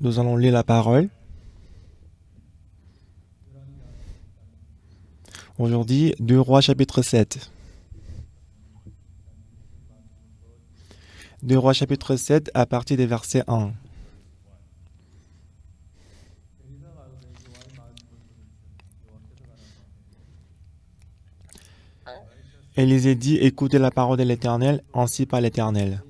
Nous allons lire la parole. Aujourd'hui, 2 Rois chapitre 7. 2 Rois chapitre 7 à partir des versets 1. Élisée dit, écoutez la parole de l'Éternel, ainsi par l'Éternel.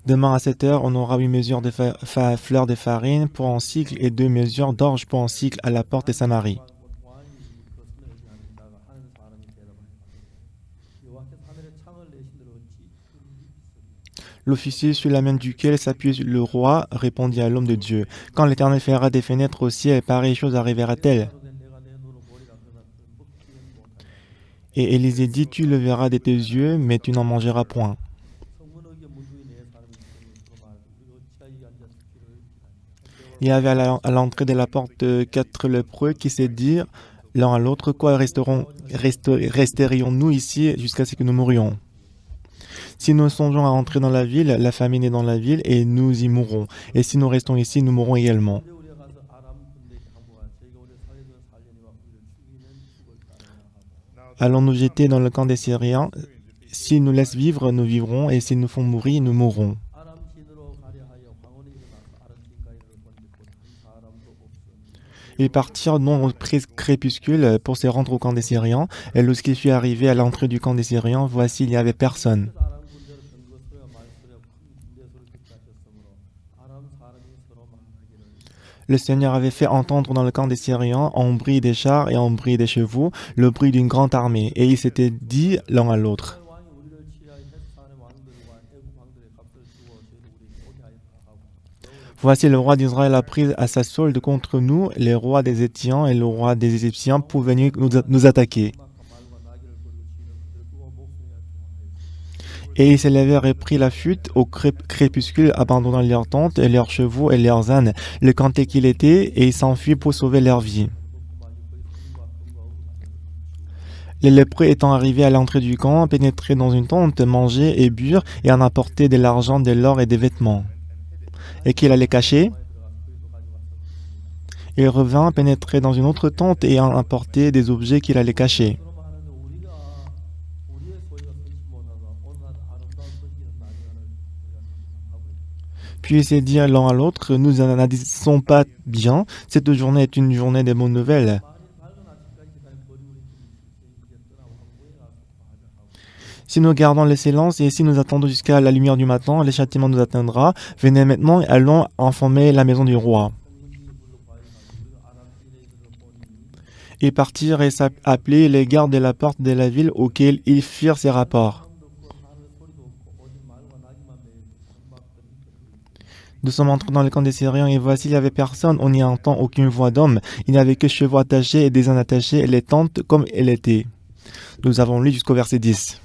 Demain à 7 heures, on aura 8 mesures de fleurs de farine pour un cycle et 2 mesures d'orge pour un cycle à la porte de Samarie. L'officier sur la main duquel s'appuie le roi répondit à l'homme de Dieu. Quand l'Éternel fera des fenêtres au ciel, pareille chose arrivera-t-elle? Et Élisée dit, tu le verras de tes yeux, mais tu n'en mangeras point. Il y avait à l'entrée de la porte 4 lépreux qui se dirent l'un à l'autre, quoi resterions-nous ici jusqu'à ce que nous mourions? Si nous songeons à entrer dans la ville, la famine est dans la ville et nous y mourrons. Et si nous restons ici, nous mourrons également. Allons nous jeter dans le camp des Syriens? S'ils nous laissent vivre, nous vivrons, et s'ils nous font mourir, nous mourrons. Ils partirent non au crépuscule pour se rendre au camp des Syriens, et lorsqu'il fut arrivé à l'entrée du camp des Syriens, voici, il n'y avait personne. Le Seigneur avait fait entendre dans le camp des Syriens un bruit des chars et un bruit des chevaux, le bruit d'une grande armée, et ils s'étaient dit l'un à l'autre. Voici le roi d'Israël a pris à sa solde contre nous les rois des Étiens et le roi des Égyptiens pour venir nous attaquer. Et ils se levèrent et prirent la fuite au crépuscule, abandonnant leurs tentes et leurs chevaux et leurs ânes, le canté qu'il était, et ils s'enfuirent pour sauver leur vie. Les lépreux étant arrivés à l'entrée du camp, pénétraient dans une tente, mangeaient et burent, et en apportaient de l'argent, de l'or et des vêtements. Et qu'il allait cacher? Il revint, pénétrer dans une autre tente et en apporter des objets qu'il allait cacher. Puis ils se dirent l'un à l'autre, nous n'analysons pas bien, cette journée est une journée de bonnes nouvelles. Si nous gardons le silence et si nous attendons jusqu'à la lumière du matin, le châtiment nous atteindra. Venez maintenant et allons informer la maison du roi. Ils partirent et appelèrent les gardes de la porte de la ville auxquels ils firent ces rapports. Nous sommes entrés dans le camp des Syriens et voici, il n'y avait personne, on n'y entend aucune voix d'homme. Il n'y avait que chevaux attachés et des ânes attachés et les tentes comme elles étaient. Nous avons lu jusqu'au verset 10.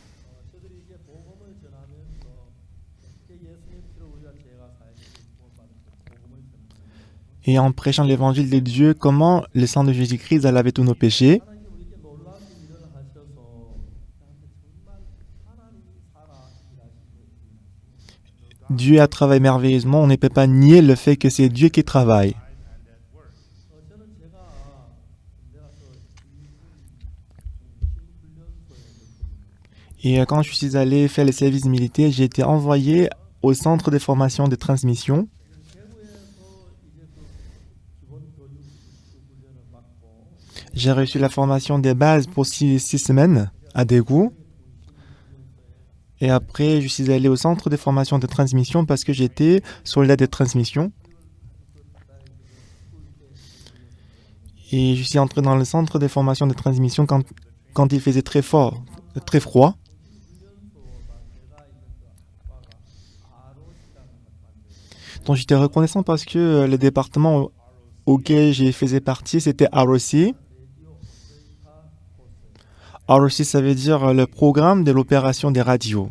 Et en prêchant l'évangile de Dieu, comment le sang de Jésus-Christ a lavé tous nos péchés. Dieu a travaillé merveilleusement, on ne peut pas nier le fait que c'est Dieu qui travaille. Et quand je suis allé faire le service militaire, j'ai été envoyé au centre de formation de transmission. J'ai reçu la formation des bases pour 6 semaines à Daegu. Et après, je suis allé au centre de formation de transmission parce que j'étais soldat de transmission. Et je suis entré dans le centre de formation de transmission quand il faisait très froid. Donc j'étais reconnaissant parce que le département auquel j'ai faisais partie, c'était ROC. ROC, ça veut dire le programme de l'opération des radios.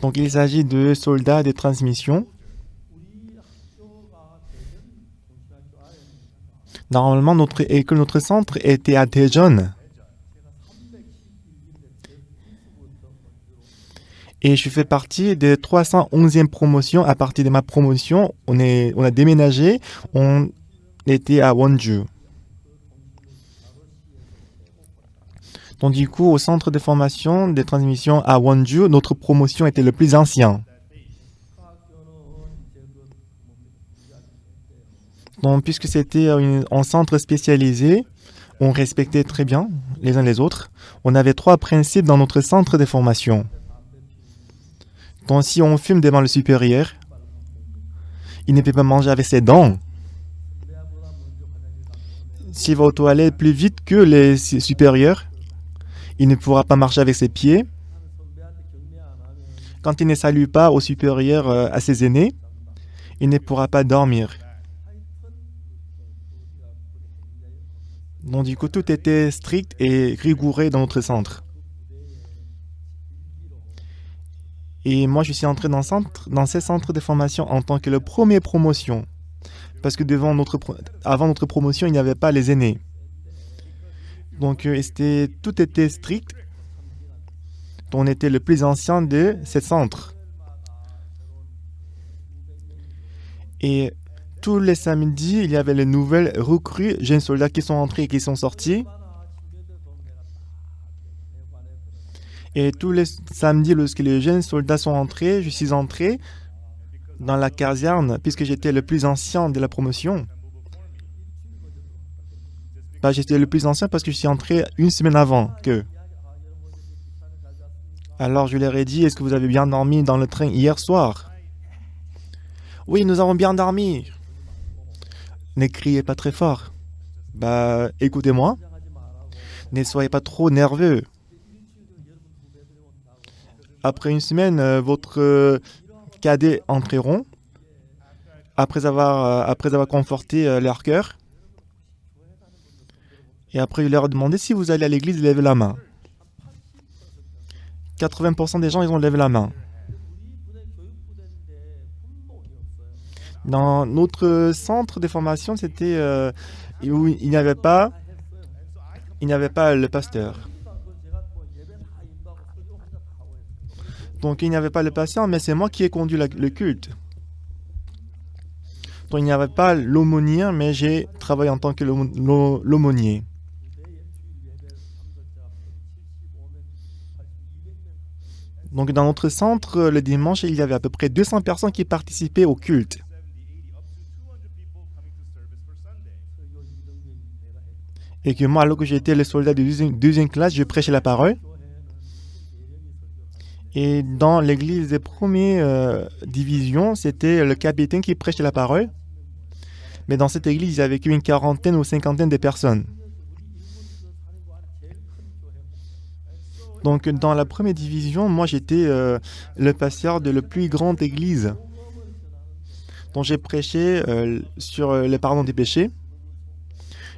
Donc il s'agit de soldats de transmission. Normalement, notre centre était à Daejeon. Et je fais partie des 311e promotion. À partir de ma promotion, on a déménagé, on était à Wonju. Donc du coup, au centre de formation des transmissions à Wonju, notre promotion était le plus ancien. Donc puisque c'était un centre spécialisé, on respectait très bien les uns les autres. On avait 3 principes dans notre centre de formation. Donc si on fume devant le supérieur, il ne peut pas manger avec ses dents. S'il va aux toilettes plus vite que les supérieurs, il ne pourra pas marcher avec ses pieds. Quand il ne salue pas aux supérieurs, à ses aînés, il ne pourra pas dormir. Donc du coup, tout était strict et rigoureux dans notre centre. Et moi, je suis entré dans ces centres de formation en tant que le premier promotion. Parce que avant notre promotion, il n'y avait pas les aînés. Donc tout était strict. On était le plus ancien de ces centres. Et tous les samedis, il y avait les nouvelles recrues, jeunes soldats qui sont entrés et qui sont sortis. Et tous les samedis, lorsque les jeunes soldats sont entrés, je suis entré dans la caserne, puisque j'étais le plus ancien de la promotion. J'étais le plus ancien parce que je suis entré une semaine avant qu'eux. Alors je leur ai dit, est-ce que vous avez bien dormi dans le train hier soir? Oui, nous avons bien dormi. Ne criez pas très fort. Écoutez-moi. Ne soyez pas trop nerveux. Après une semaine, votre cadets entreront après avoir conforté leur cœur. Et après, il leur a demandé si vous allez à l'église, levez la main. 80% des gens, ils ont levé la main. Dans notre centre de formation, c'était où il n'y avait pas le pasteur. Donc il n'y avait pas le pasteur, mais c'est moi qui ai conduit le culte. Donc il n'y avait pas l'aumônier, mais j'ai travaillé en tant que l'aumônier. Donc dans notre centre, le dimanche, il y avait à peu près 200 personnes qui participaient au culte. Et que moi, alors que j'étais le soldat de deuxième classe, je prêchais la parole. Et dans l'église des premières divisions, c'était le capitaine qui prêchait la parole. Mais dans cette église, il n'y avait qu'une quarantaine ou cinquantaine de personnes. Donc dans la première division, moi j'étais le pasteur de la plus grande église. Donc j'ai prêché sur le pardon des péchés.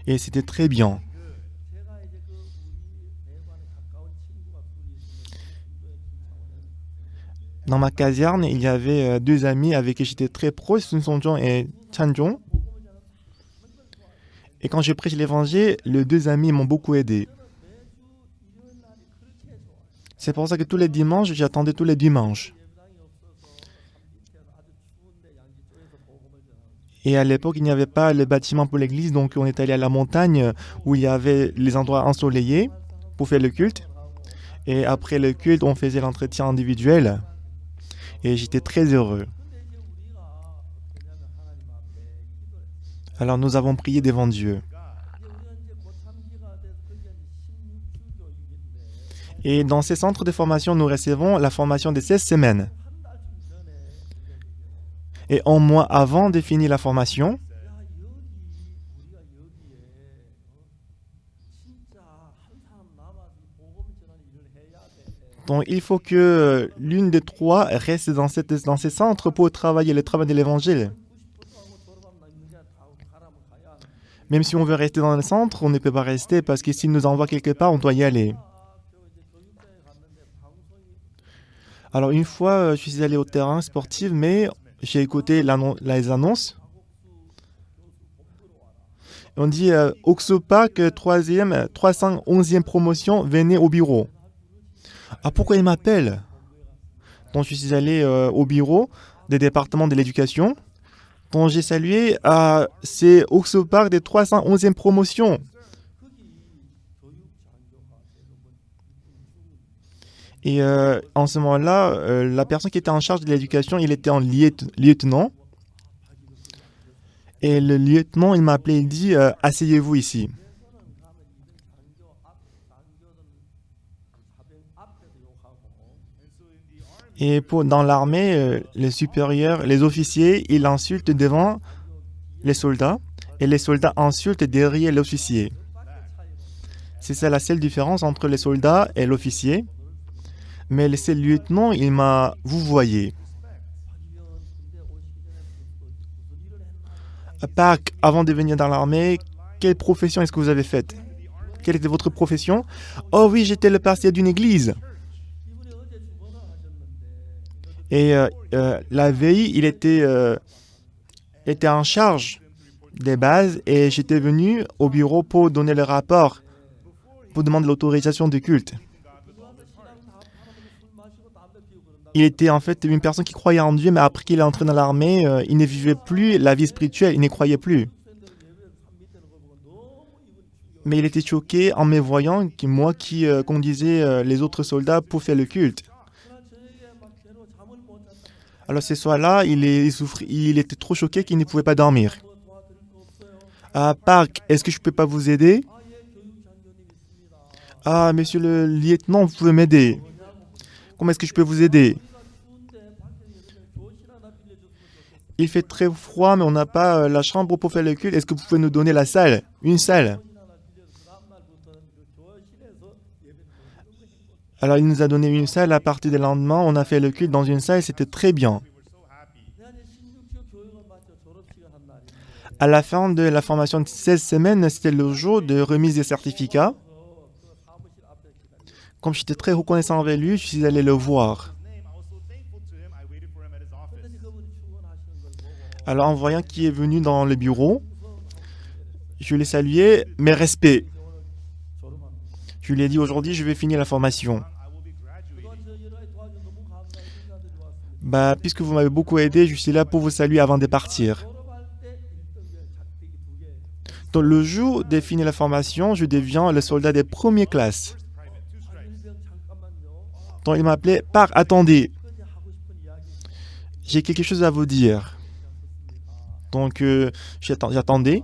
Et c'était très bien. Dans ma caserne, il y avait 2 amis avec qui j'étais très proche, Sun Song-jong et Chan-jong. Et quand je prêche l'évangile, les 2 amis m'ont beaucoup aidé. C'est pour ça que tous les dimanches, j'attendais tous les dimanches. Et à l'époque, il n'y avait pas le bâtiment pour l'église, donc on est allé à la montagne où il y avait les endroits ensoleillés pour faire le culte. Et après le culte, on faisait l'entretien individuel. Et j'étais très heureux. Alors nous avons prié devant Dieu. Et dans ces centres de formation, nous recevons la formation de 16 semaines. Et un mois avant de finir la formation, donc il faut que l'une des 3 reste dans ces centres pour travailler le travail de l'évangile. Même si on veut rester dans le centre, on ne peut pas rester parce que s'il nous envoie quelque part, on doit y aller. Alors une fois, je suis allé au terrain sportif, mais j'ai écouté les annonces. On dit Oksopak 311e promotion, venez au bureau. Ah, pourquoi il m'appelle? Donc je suis allé au bureau des départements de l'éducation. Donc j'ai salué c'est Oxo Park des 311e promotion. Et en ce moment-là, la personne qui était en charge de l'éducation, il était en lieutenant. Et le lieutenant, il m'a appelé, il dit asseyez-vous ici. Et dans l'armée, les supérieurs, les officiers, ils insultent devant les soldats et les soldats insultent derrière l'officier. C'est ça la seule différence entre les soldats et l'officier. Mais le seul lieutenant, il m'a vous voyez. Park, avant de venir dans l'armée, quelle profession est-ce que vous avez faite? Quelle était votre profession? Oh oui, j'étais le pasteur d'une église. Et la veille, il était en charge des bases et j'étais venu au bureau pour donner le rapport, pour demander l'autorisation du culte. Il était en fait une personne qui croyait en Dieu, mais après qu'il est entré dans l'armée, il ne vivait plus la vie spirituelle, il ne croyait plus. Mais il était choqué en me voyant, moi qui conduisais les autres soldats pour faire le culte. Alors ce soir-là, il était trop choqué qu'il ne pouvait pas dormir. Park, est-ce que je ne peux pas vous aider? Monsieur le lieutenant, vous pouvez m'aider. Comment est-ce que je peux vous aider? Il fait très froid, mais on n'a pas la chambre pour faire le culte. Est-ce que vous pouvez nous donner la salle? Une salle. Alors il nous a donné une salle. À partir du lendemain, on a fait le culte dans une salle. C'était très bien. À la fin de la formation de 16 semaines, c'était le jour de remise des certificats. Comme j'étais très reconnaissant avec lui, je suis allé le voir. Alors en voyant qui est venu dans le bureau, je l'ai salué, mes respects. Je lui ai dit aujourd'hui, je vais finir la formation. Puisque vous m'avez beaucoup aidé, je suis là pour vous saluer avant de partir. Donc le jour de finir la formation, je deviens le soldat des premières classes. Donc il m'a appelé, Park, attendez. J'ai quelque chose à vous dire. Donc j'attendais.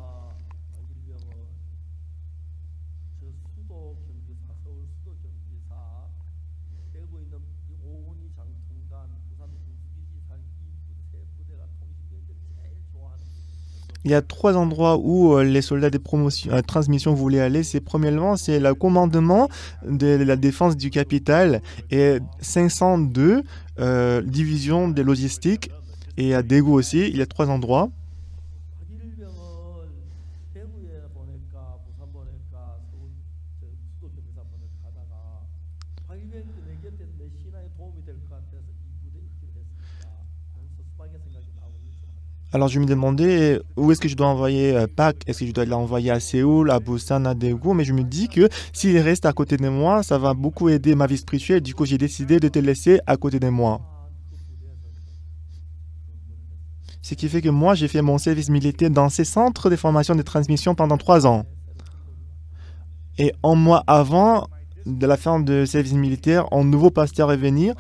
Il y a 3 endroits où les soldats des transmissions voulaient aller. Premièrement, c'est le commandement de la défense du capital et 502, division de logistique. Et à Daegu aussi, il y a 3 endroits. Alors je me demandais où est-ce que je dois envoyer Park. Est-ce que je dois l'envoyer à Séoul, à Busan, à Daegu? Mais je me dis que s'il reste à côté de moi, ça va beaucoup aider ma vie spirituelle. Du coup, j'ai décidé de te laisser à côté de moi. Ce qui fait que moi, j'ai fait mon service militaire dans ces centres de formation de transmission pendant 3 ans. Et un mois avant de la fin de service militaire, un nouveau pasteur est venu,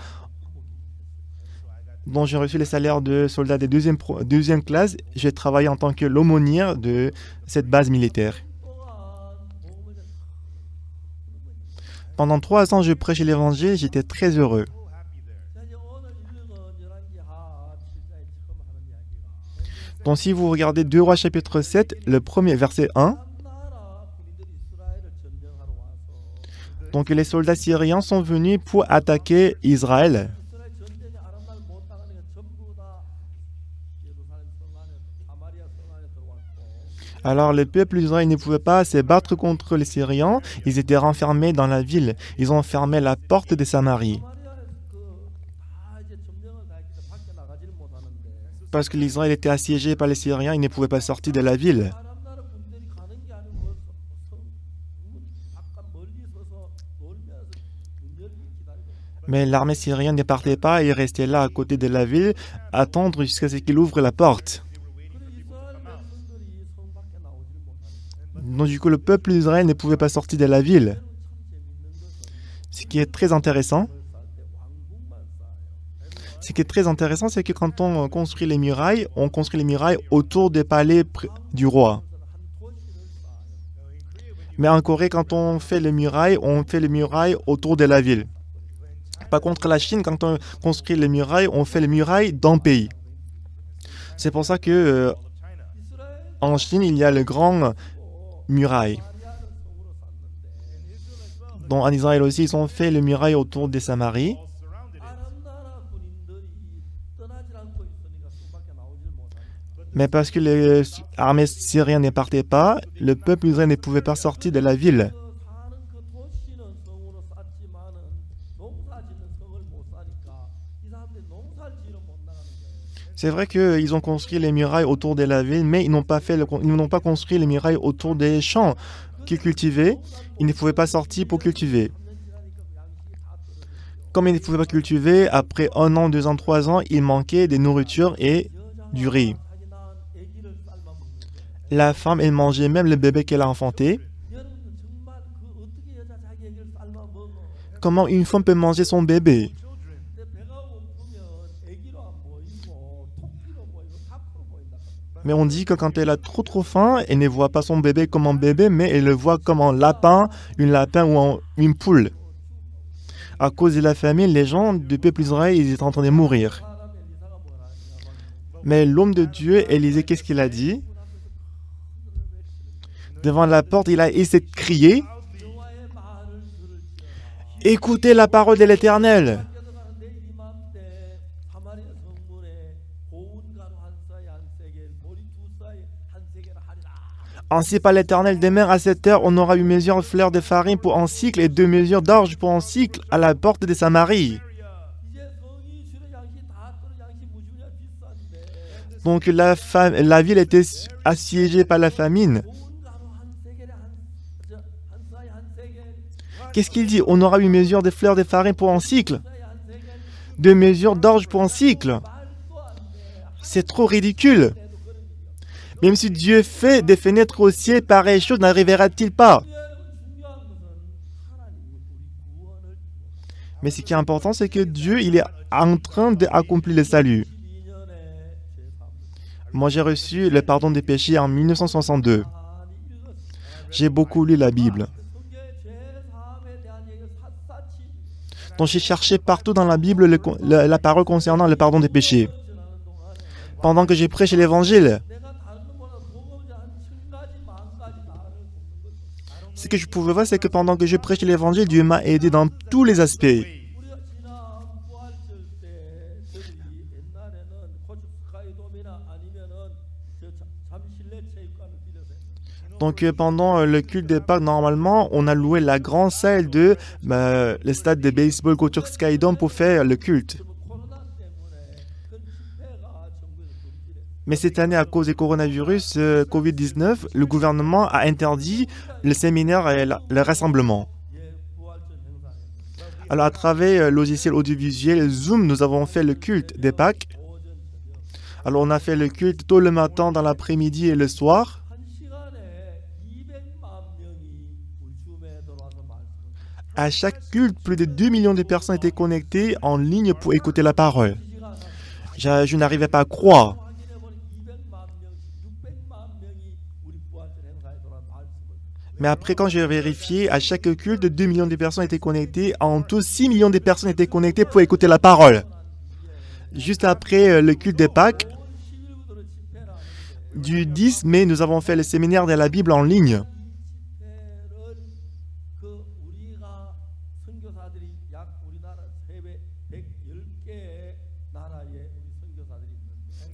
dont j'ai reçu les salaires de soldats de deuxième classe. J'ai travaillé en tant que l'aumônière de cette base militaire. Pendant 3 ans, je prêchais l'évangile, j'étais très heureux. Donc si vous regardez 2 Rois chapitre 7, le premier verset 1, donc les soldats syriens sont venus pour attaquer Israël. Alors le peuple d'Israël ne pouvait pas se battre contre les Syriens, ils étaient renfermés dans la ville, ils ont fermé la porte de Samarie. Parce que l'Israël était assiégé par les Syriens, ils ne pouvaient pas sortir de la ville. Mais l'armée syrienne ne partait pas et restait là à côté de la ville, attendre jusqu'à ce qu'il ouvre la porte. Donc du coup, le peuple d'Israël ne pouvait pas sortir de la ville. Ce qui est très intéressant, c'est que quand on construit les murailles autour des palais du roi. Mais en Corée, quand on fait les murailles autour de la ville. Par contre, la Chine, quand on construit les murailles, on fait les murailles dans le pays. C'est pour ça que en Chine, il y a le grand muraille. Donc en Israël aussi, ils ont fait les murailles autour des Samaries. Mais parce que les armées syriennes ne partaient pas, le peuple israélien ne pouvait pas sortir de la ville. C'est vrai qu'ils ont construit les murailles autour de la ville, mais ils n'ont pas construit les murailles autour des champs qu'ils cultivaient. Ils ne pouvaient pas sortir pour cultiver. Comme ils ne pouvaient pas cultiver, après 1 an, 2 ans, 3 ans, il manquait de nourriture et du riz. La femme, elle mangeait même le bébé qu'elle a enfanté. Comment une femme peut manger son bébé? Mais on dit que quand elle a trop faim, elle ne voit pas son bébé comme un bébé, mais elle le voit comme un lapin ou une poule. À cause de la famine, les gens du peuple d'Israël, ils étaient en train de mourir. Mais l'homme de Dieu, Élisée, qu'est-ce qu'il a dit? Devant la porte, il a essayé de crier. Écoutez la parole de l'Éternel. Ainsi par l'Éternel, demain à 7 heures, on aura 8 mesures de fleurs de farine pour un cycle et 2 mesures d'orge pour un cycle à la porte de Samarie. Donc la ville était assiégée par la famine. Qu'est-ce qu'il dit? On aura 8 mesures de fleurs de farine pour un cycle. 2 mesures d'orge pour un cycle. C'est trop ridicule. Même si Dieu fait des fenêtres au ciel, pareille chose n'arrivera-t-il pas? Mais ce qui est important, c'est que Dieu, il est en train d'accomplir le salut. Moi, j'ai reçu le pardon des péchés en 1962. J'ai beaucoup lu la Bible. Donc, j'ai cherché partout dans la Bible la parole concernant le pardon des péchés. Pendant que j'ai prêché l'évangile, ce que je pouvais voir, c'est que pendant que je prêchais l'évangile, Dieu m'a aidé dans tous les aspects. Donc pendant le culte des Pâques, normalement, on a loué la grande salle de le stade de baseball Gochok Skydome pour faire le culte. Mais cette année, à cause du coronavirus Covid-19, le gouvernement a interdit le séminaire et le rassemblement. Alors, à travers le logiciel audiovisuel Zoom, nous avons fait le culte des Pâques. Alors, on a fait le culte tôt le matin, dans l'après-midi et le soir. À chaque culte, plus de 2 millions de personnes étaient connectées en ligne pour écouter la parole. Je n'arrivais pas à croire. Mais après, quand j'ai vérifié, à chaque culte, 2 millions de personnes étaient connectées. En tout, 6 millions de personnes étaient connectées pour écouter la parole. Juste après le culte des Pâques, du 10 mai, nous avons fait le séminaire de la Bible en ligne.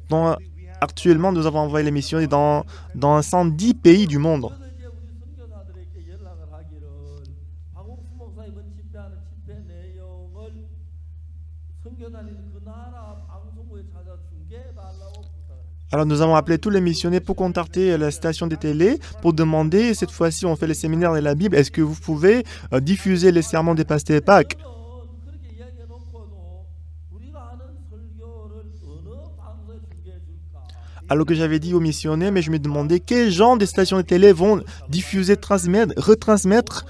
Donc, actuellement, nous avons envoyé les missionnaires dans 110 pays du monde. Alors nous avons appelé tous les missionnaires pour contacter la station de télé pour demander, cette fois-ci on fait le séminaire de la Bible, est-ce que vous pouvez diffuser les sermons des pasteurs Pâques? Alors que j'avais dit aux missionnaires, mais je me demandais quel genre de stations de télé vont diffuser, transmettre, retransmettre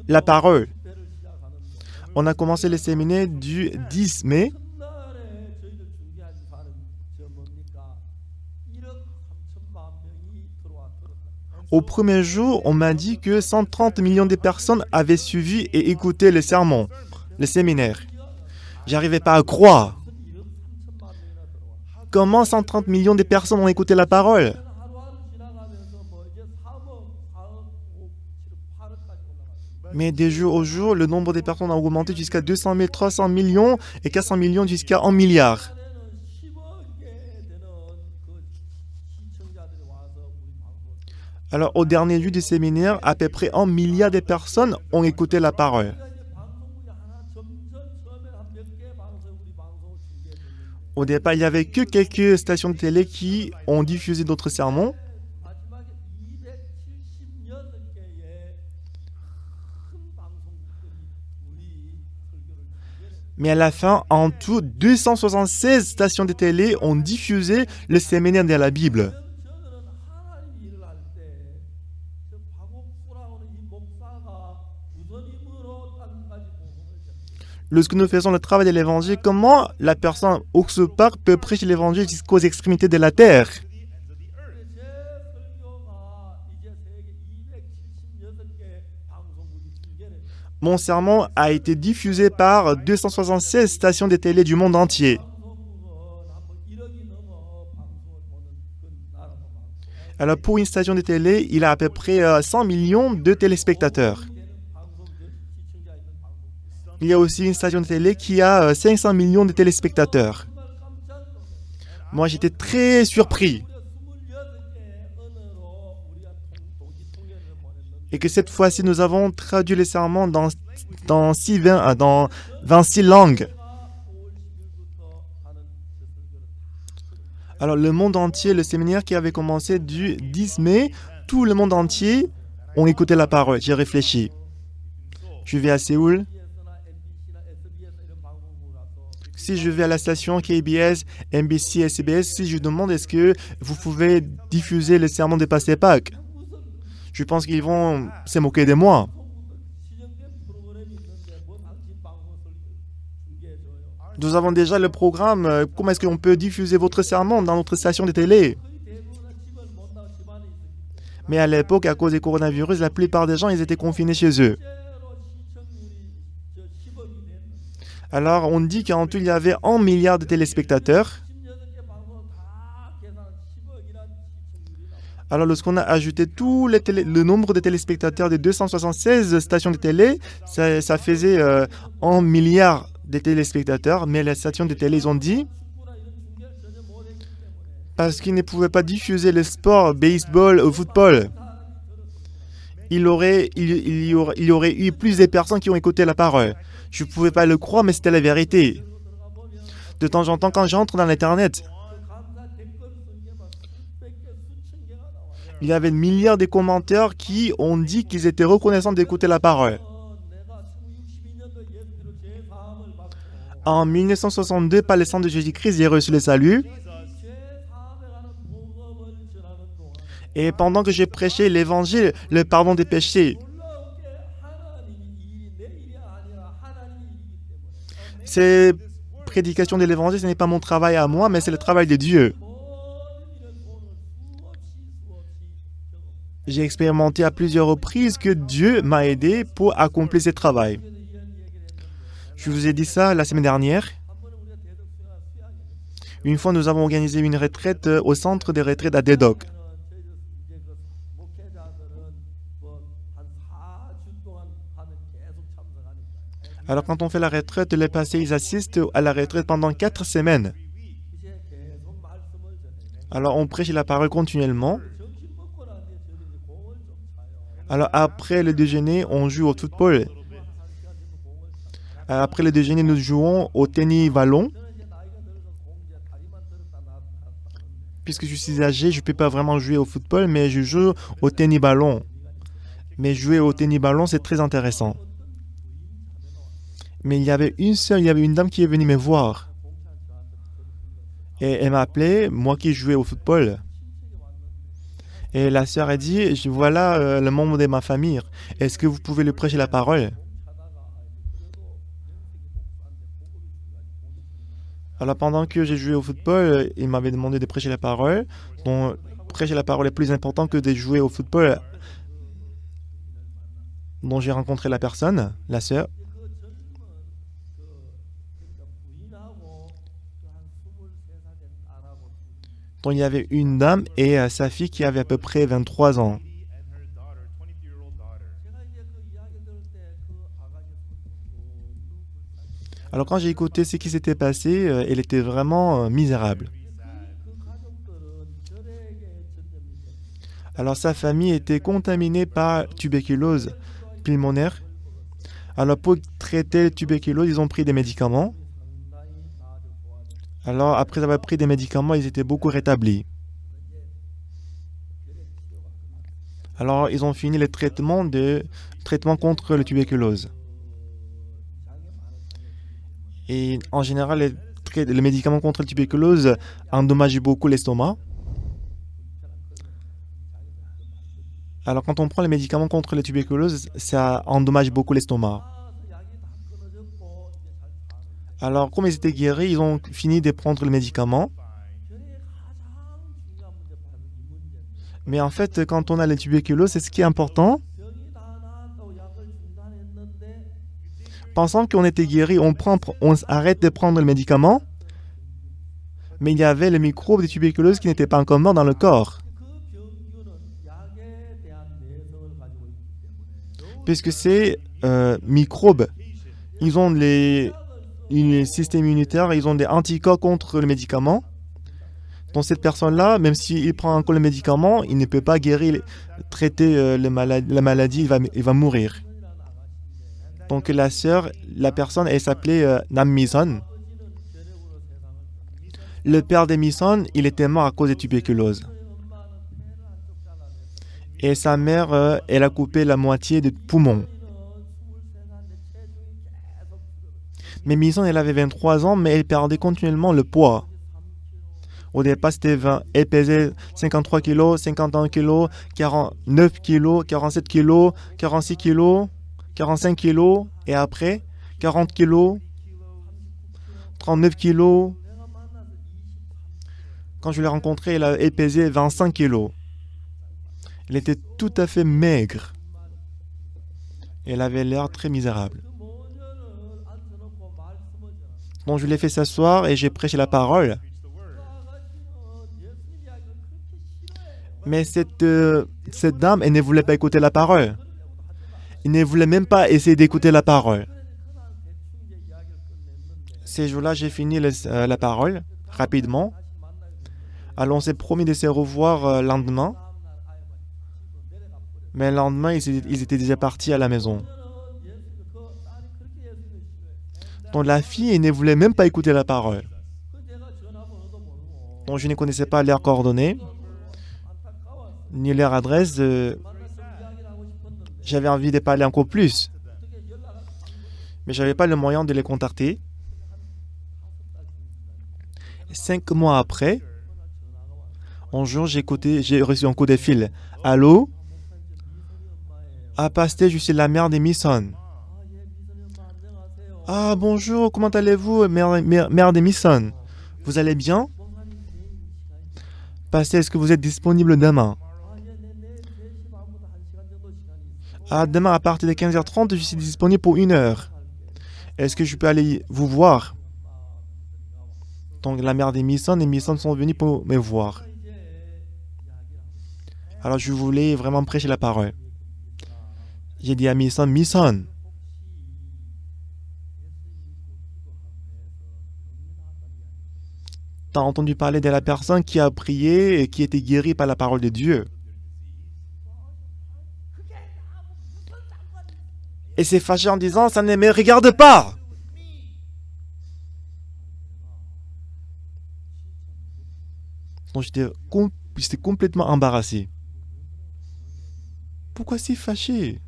la parole. On a commencé le séminaire du 10 mai. Au premier jour, on m'a dit que 130 millions de personnes avaient suivi et écouté le sermon, le séminaire. J'arrivais pas à croire. Comment 130 millions de personnes ont écouté la parole? Mais de jour au jour, le nombre de personnes a augmenté jusqu'à 200 000, 300 millions et 400 millions jusqu'à 1 milliard. Alors, au dernier jour du séminaire, à peu près 1 milliard de personnes ont écouté la parole. Au départ, il n'y avait que quelques stations de télé qui ont diffusé d'autres sermons. Mais à la fin, en tout, 276 stations de télé ont diffusé le séminaire de la Bible. Lorsque nous faisons le travail de l'évangile, comment la personne autre part peut prêcher l'évangile jusqu'aux extrémités de la terre? Mon sermon a été diffusé par 276 stations de télé du monde entier. Alors pour une station de télé, il a à peu près 100 millions de téléspectateurs. Il y a aussi une station de télé qui a 500 millions de téléspectateurs. Moi, j'étais très surpris. Et que cette fois-ci, nous avons traduit les sermons dans 26 langues. Alors, le monde entier, le séminaire qui avait commencé du 10 mai, tout le monde entier ont écouté la parole. J'ai réfléchi. Je vais à Séoul. Si je vais à la station KBS, MBC, SBS, si je demande est-ce que vous pouvez diffuser le sermon de Pasteur Pâques, je pense qu'ils vont se moquer de moi. Nous avons déjà le programme. Comment est-ce qu'on peut diffuser votre sermon dans notre station de télé? Mais à l'époque, à cause du coronavirus, la plupart des gens ils étaient confinés chez eux. Alors, on dit qu'en tout, il y avait 1 milliard de téléspectateurs. Alors, lorsqu'on a ajouté tout le nombre de téléspectateurs des 276 stations de télé, ça faisait 1 milliard de téléspectateurs. Mais les stations de télé, ils ont dit, parce qu'ils ne pouvaient pas diffuser le sport, baseball ou football, il y aurait eu plus de personnes qui ont écouté la parole. Je ne pouvais pas le croire, mais c'était la vérité. De temps en temps, quand j'entre dans l'Internet, il y avait des milliards de commentaires qui ont dit qu'ils étaient reconnaissants d'écouter la parole. En 1962, par le sang de Jésus-Christ, j'ai reçu le salut. Et pendant que j'ai prêché l'évangile, le pardon des péchés, ces prédications de l'évangile, ce n'est pas mon travail à moi, mais c'est le travail de Dieu. J'ai expérimenté à plusieurs reprises que Dieu m'a aidé pour accomplir ce travail. Je vous ai dit ça la semaine dernière. Une fois, nous avons organisé une retraite au centre de retraite à Dedok. Alors, quand on fait la retraite, les pasteurs, ils assistent à la retraite pendant 4 semaines. Alors, on prêche la parole continuellement. Alors, après le déjeuner, on joue au football. Après le déjeuner, nous jouons au tennis-ballon. Puisque je suis âgé, je ne peux pas vraiment jouer au football, mais je joue au tennis-ballon. Mais jouer au tennis-ballon, c'est très intéressant. Mais il y avait une dame qui est venue me voir. Et elle m'a appelé, moi qui jouais au football. Et la sœur a dit, voilà le membre de ma famille. Est-ce que vous pouvez lui prêcher la parole? Alors pendant que j'ai joué au football, il m'avait demandé de prêcher la parole. Donc prêcher la parole est plus important que de jouer au football dont j'ai rencontré la personne, la sœur. Donc il y avait une dame et sa fille qui avait à peu près 23 ans. Alors quand j'ai écouté ce qui s'était passé, elle était vraiment misérable. Alors sa famille était contaminée par tuberculose pulmonaire. Alors pour traiter la tuberculose, ils ont pris des médicaments. Alors après avoir pris des médicaments, ils étaient beaucoup rétablis. Alors ils ont fini le traitement contre la tuberculose. Et en général, les médicaments contre la tuberculose endommagent beaucoup l'estomac. Alors quand on prend les médicaments contre la tuberculose, ça endommage beaucoup l'estomac. Alors comme ils étaient guéris, ils ont fini de prendre le médicament. Mais en fait, quand on a la tuberculose, c'est ce qui est important. Pensant qu'on était guéri, on arrête de prendre le médicament. Mais il y avait le microbe de tuberculose qui n'était pas encore mort dans le corps. Puisque ces microbes, ils ont les systèmes immunitaires, ils ont des anticorps contre le médicament. Donc cette personne-là, même s'il prend encore le médicament, il ne peut pas guérir, traiter la maladie, il va mourir. Donc la personne, elle s'appelait Nam Mi-son. Le père de Mi-son, il était mort à cause de tuberculose. Et sa mère, elle a coupé la moitié du poumon. Mais Mi-son, elle avait 23 ans, mais elle perdait continuellement le poids. Au départ, c'était 20. Elle pesait 53 kg, 51 kg, 49 kg, 47 kg, 46 kg, 45 kg, et après, 40 kg, 39 kg. Quand je l'ai rencontrée, elle pesait 25 kg. Elle était tout à fait maigre. Elle avait l'air très misérable. Donc je l'ai fait s'asseoir et j'ai prêché la parole. Mais cette dame, elle ne voulait pas écouter la parole. Elle ne voulait même pas essayer d'écouter la parole. Ces jours-là, j'ai fini la parole rapidement. Alors on s'est promis de se revoir le lendemain. Mais le lendemain, ils étaient déjà partis à la maison. Donc la fille, elle ne voulait même pas écouter la parole. Donc je ne connaissais pas leurs coordonnées, ni leur adresse. J'avais envie de parler encore plus. Mais je n'avais pas le moyen de les contacter. 5 mois après, un jour, j'ai reçu un coup de fil. Allô? Ah, pasteur, je suis la mère de Mi-son. Ah, bonjour, comment allez-vous, mère de Mi-son? Vous allez bien? Pasteur, est-ce que vous êtes disponible demain? Ah, demain à partir de 15h30, je suis disponible pour 1 heure. Est-ce que je peux aller vous voir? Donc la mère des Mi-son et Mi-son sont venus pour me voir. Alors je voulais vraiment prêcher la parole. J'ai dit à Mi-son, Mi-son, t'as entendu parler de la personne qui a prié et qui était guérie par la parole de Dieu. Et s'est fâché en disant, ça ne me regarde pas. Donc j'étais complètement embarrassé. Pourquoi si fâché?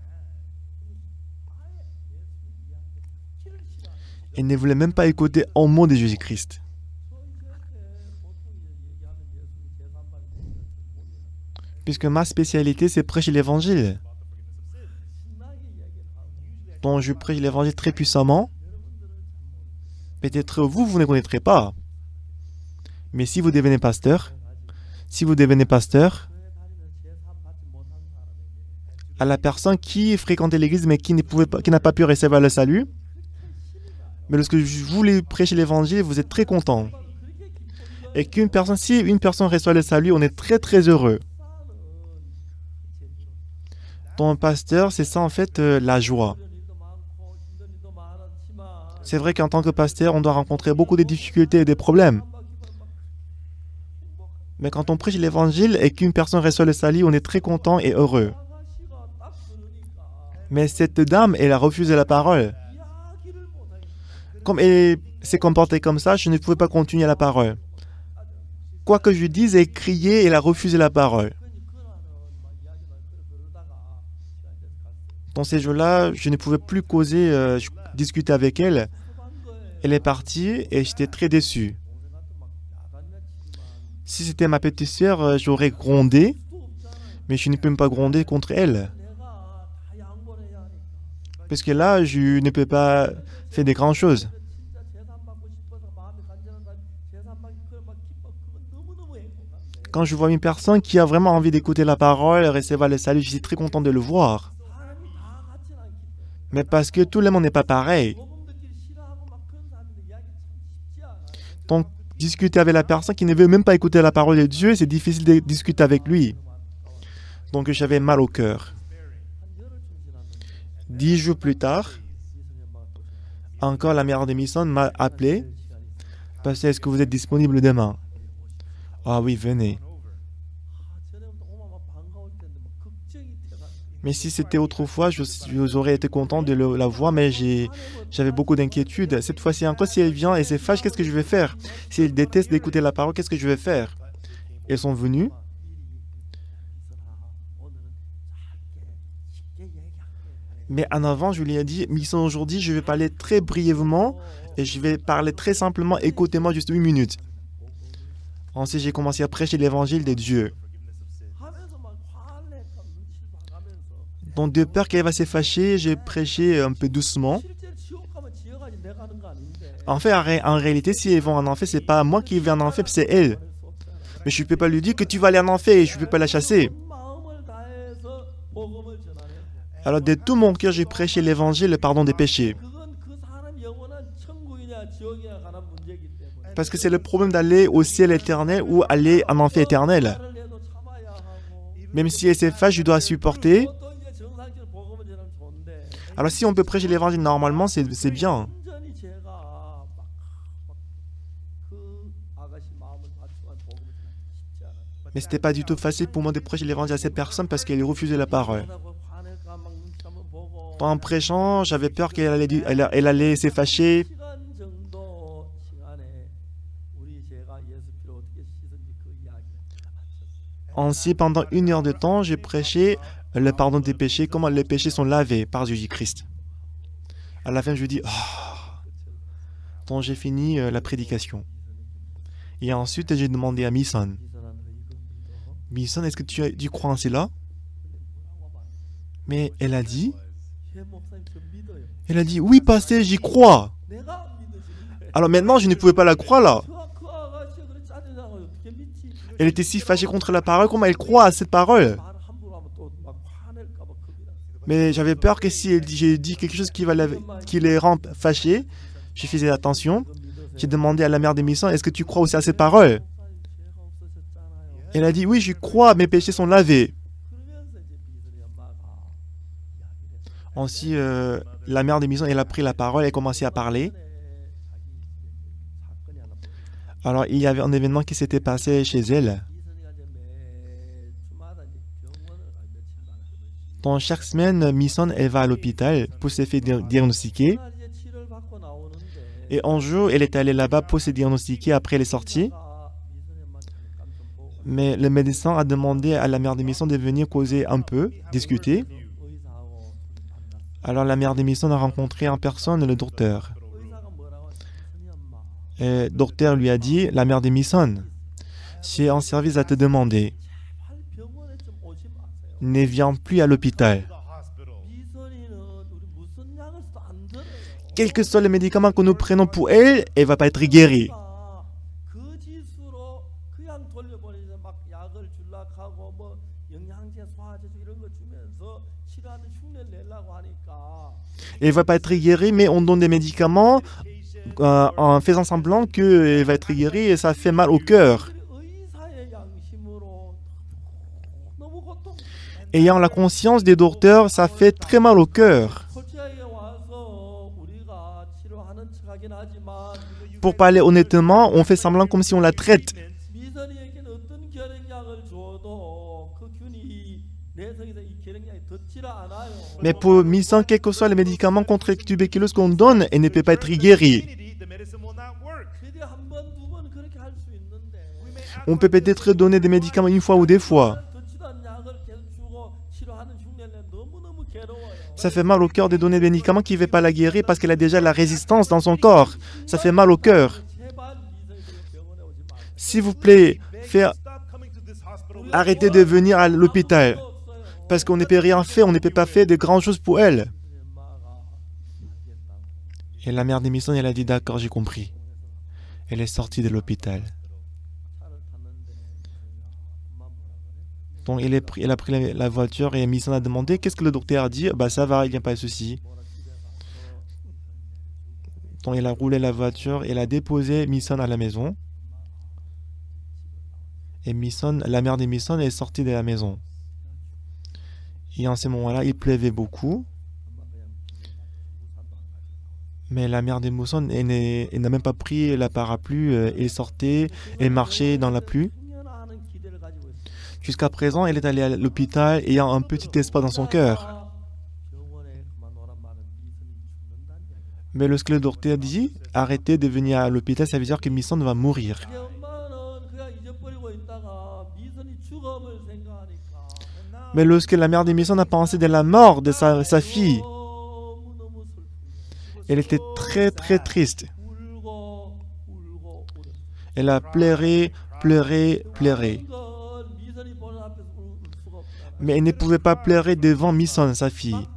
Elle ne voulait même pas écouter un mot de Jésus-Christ. puisque ma spécialité, c'est prêcher l'évangile. Donc, je prêche l'évangile très puissamment. Peut-être vous ne connaîtrez pas. Mais si vous devenez pasteur, à la personne qui fréquentait l'église mais qui n'a pas pu recevoir le salut, mais lorsque je voulais prêcher l'évangile, vous êtes très content. Et si une personne reçoit le salut, on est très très heureux. Ton pasteur, c'est ça en fait la joie. C'est vrai qu'en tant que pasteur, on doit rencontrer beaucoup de difficultés et des problèmes. Mais quand on prêche l'évangile et qu'une personne reçoit le salut, on est très content et heureux. Mais cette dame, elle a refusé la parole. Comme elle s'est comportée comme ça, je ne pouvais pas continuer la parole. Quoi que je dise et crier, elle a refusé la parole. Dans ces jours-là, je ne pouvais plus causer, discuter avec elle. Elle est partie et j'étais très déçu. Si c'était ma petite sœur, j'aurais grondé, mais je ne peux pas gronder contre elle. Parce que là, je ne peux pas faire des grandes choses. Quand je vois une personne qui a vraiment envie d'écouter la parole, recevoir le salut, je suis très content de le voir. Mais parce que tout le monde n'est pas pareil. Donc, discuter avec la personne qui ne veut même pas écouter la parole de Dieu, c'est difficile de discuter avec lui. Donc, j'avais mal au cœur. 10 jours plus tard, encore la mère de Mission m'a appelé. Pasteur, est-ce que vous êtes disponible demain? Ah oui, venez. Mais si c'était autrefois, j'aurais été content de la voir, mais j'avais beaucoup d'inquiétudes. Cette fois-ci encore, si elle vient et se fâche, qu'est-ce que je vais faire? Si elle déteste d'écouter la parole, qu'est-ce que je vais faire? Elles sont venues. Mais en avant, je lui ai dit, Mission, aujourd'hui, je vais parler très brièvement et je vais parler très simplement. Écoutez-moi juste 1 minute. Ensuite, j'ai commencé à prêcher l'évangile de Dieu. Donc, de peur qu'elle va se fâcher, j'ai prêché un peu doucement. En fait, en réalité, si elles vont en enfer, c'est pas moi qui vais en enfer, c'est elle. Mais je ne peux pas lui dire que tu vas aller en enfer et je ne peux pas la chasser. Alors, de tout mon cœur, j'ai prêché l'évangile, le pardon des péchés. Parce que c'est le problème d'aller au ciel éternel ou aller en enfer éternel. Même si elle se fâche, je dois supporter. Alors, si on peut prêcher l'évangile normalement, c'est bien. Mais ce n'était pas du tout facile pour moi de prêcher l'évangile à cette personne parce qu'elle refusait la parole. En prêchant, j'avais peur qu'elle allait se fâcher. Ainsi, pendant 1 heure de temps, j'ai prêché le pardon des péchés, comment les péchés sont lavés par Jésus-Christ. À la fin, je dis, donc j'ai fini la prédication. Et ensuite, j'ai demandé à Mission, est-ce que tu crois en cela? Mais elle a dit, oui, pasteur, j'y crois. Alors maintenant, je ne pouvais pas la croire là. Elle était si fâchée contre la parole, comment elle croit à cette parole? Mais j'avais peur que si j'ai dit quelque chose qui les rend fâchés, je faisais attention. J'ai demandé à la mère des missions, est-ce que tu crois aussi à cette parole? Elle a dit, oui, je crois, mes péchés sont lavés. Ensuite, la mère des missions, elle a pris la parole et a commencé à parler. Alors, il y avait un événement qui s'était passé chez elle. Donc, chaque semaine, Mission, elle va à l'hôpital pour se faire diagnostiquer. Et un jour, elle est allée là-bas pour se diagnostiquer. Après, elle est sortie. Mais le médecin a demandé à la mère de Mission de venir causer un peu, discuter. Alors, la mère de Mission a rencontré en personne le docteur. Et le docteur lui a dit, la mère de Mission, j'ai un service à te demander. ne vient plus à l'hôpital. Quel que soit le médicament que nous prenons pour elle, elle ne va pas être guérie. Elle ne va pas être guérie, mais on donne des médicaments en faisant semblant qu'elle va être guérie et ça fait mal au cœur. Ayant la conscience des docteurs, ça fait très mal au cœur. Pour parler honnêtement, on fait semblant comme si on la traite. Mais pour Misan, quel que soit le médicament contre la tuberculose qu'on donne, elle ne peut pas être guérie. On peut peut-être donner des médicaments une fois ou deux fois. Ça fait mal au cœur de donner des médicaments qui ne vont pas la guérir parce qu'elle a déjà la résistance dans son corps. Ça fait mal au cœur. S'il vous plaît, arrêtez de venir à l'hôpital. Parce qu'on ne peut rien faire, on ne peut pas faire de grandes choses pour elle. Et la mère de Misan, elle a dit d'accord, j'ai compris. Elle est sortie de l'hôpital. Donc elle a pris la voiture et Misan a demandé qu'est-ce que le docteur a dit. Bah ça va, il n'y a pas de souci. Donc elle a roulé la voiture, elle a déposé Misan à la maison. Et la mère de Misan est sortie de la maison. Et en ce moment-là, il pleuvait beaucoup. Mais la mère de Misan, elle n'a même pas pris la parapluie. Elle sortait, elle marchait dans la pluie. Jusqu'à présent, elle est allée à l'hôpital ayant un petit espoir dans son cœur. Mais lorsque le docteur dit « Arrêtez de venir à l'hôpital », ça veut dire que Misan va mourir. Mais lorsque la mère de Misan a pensé de la mort de sa fille, elle était très très triste. Elle a pleuré, pleuré, pleuré. Mais elle ne pouvait pas pleurer devant Misan, sa fille.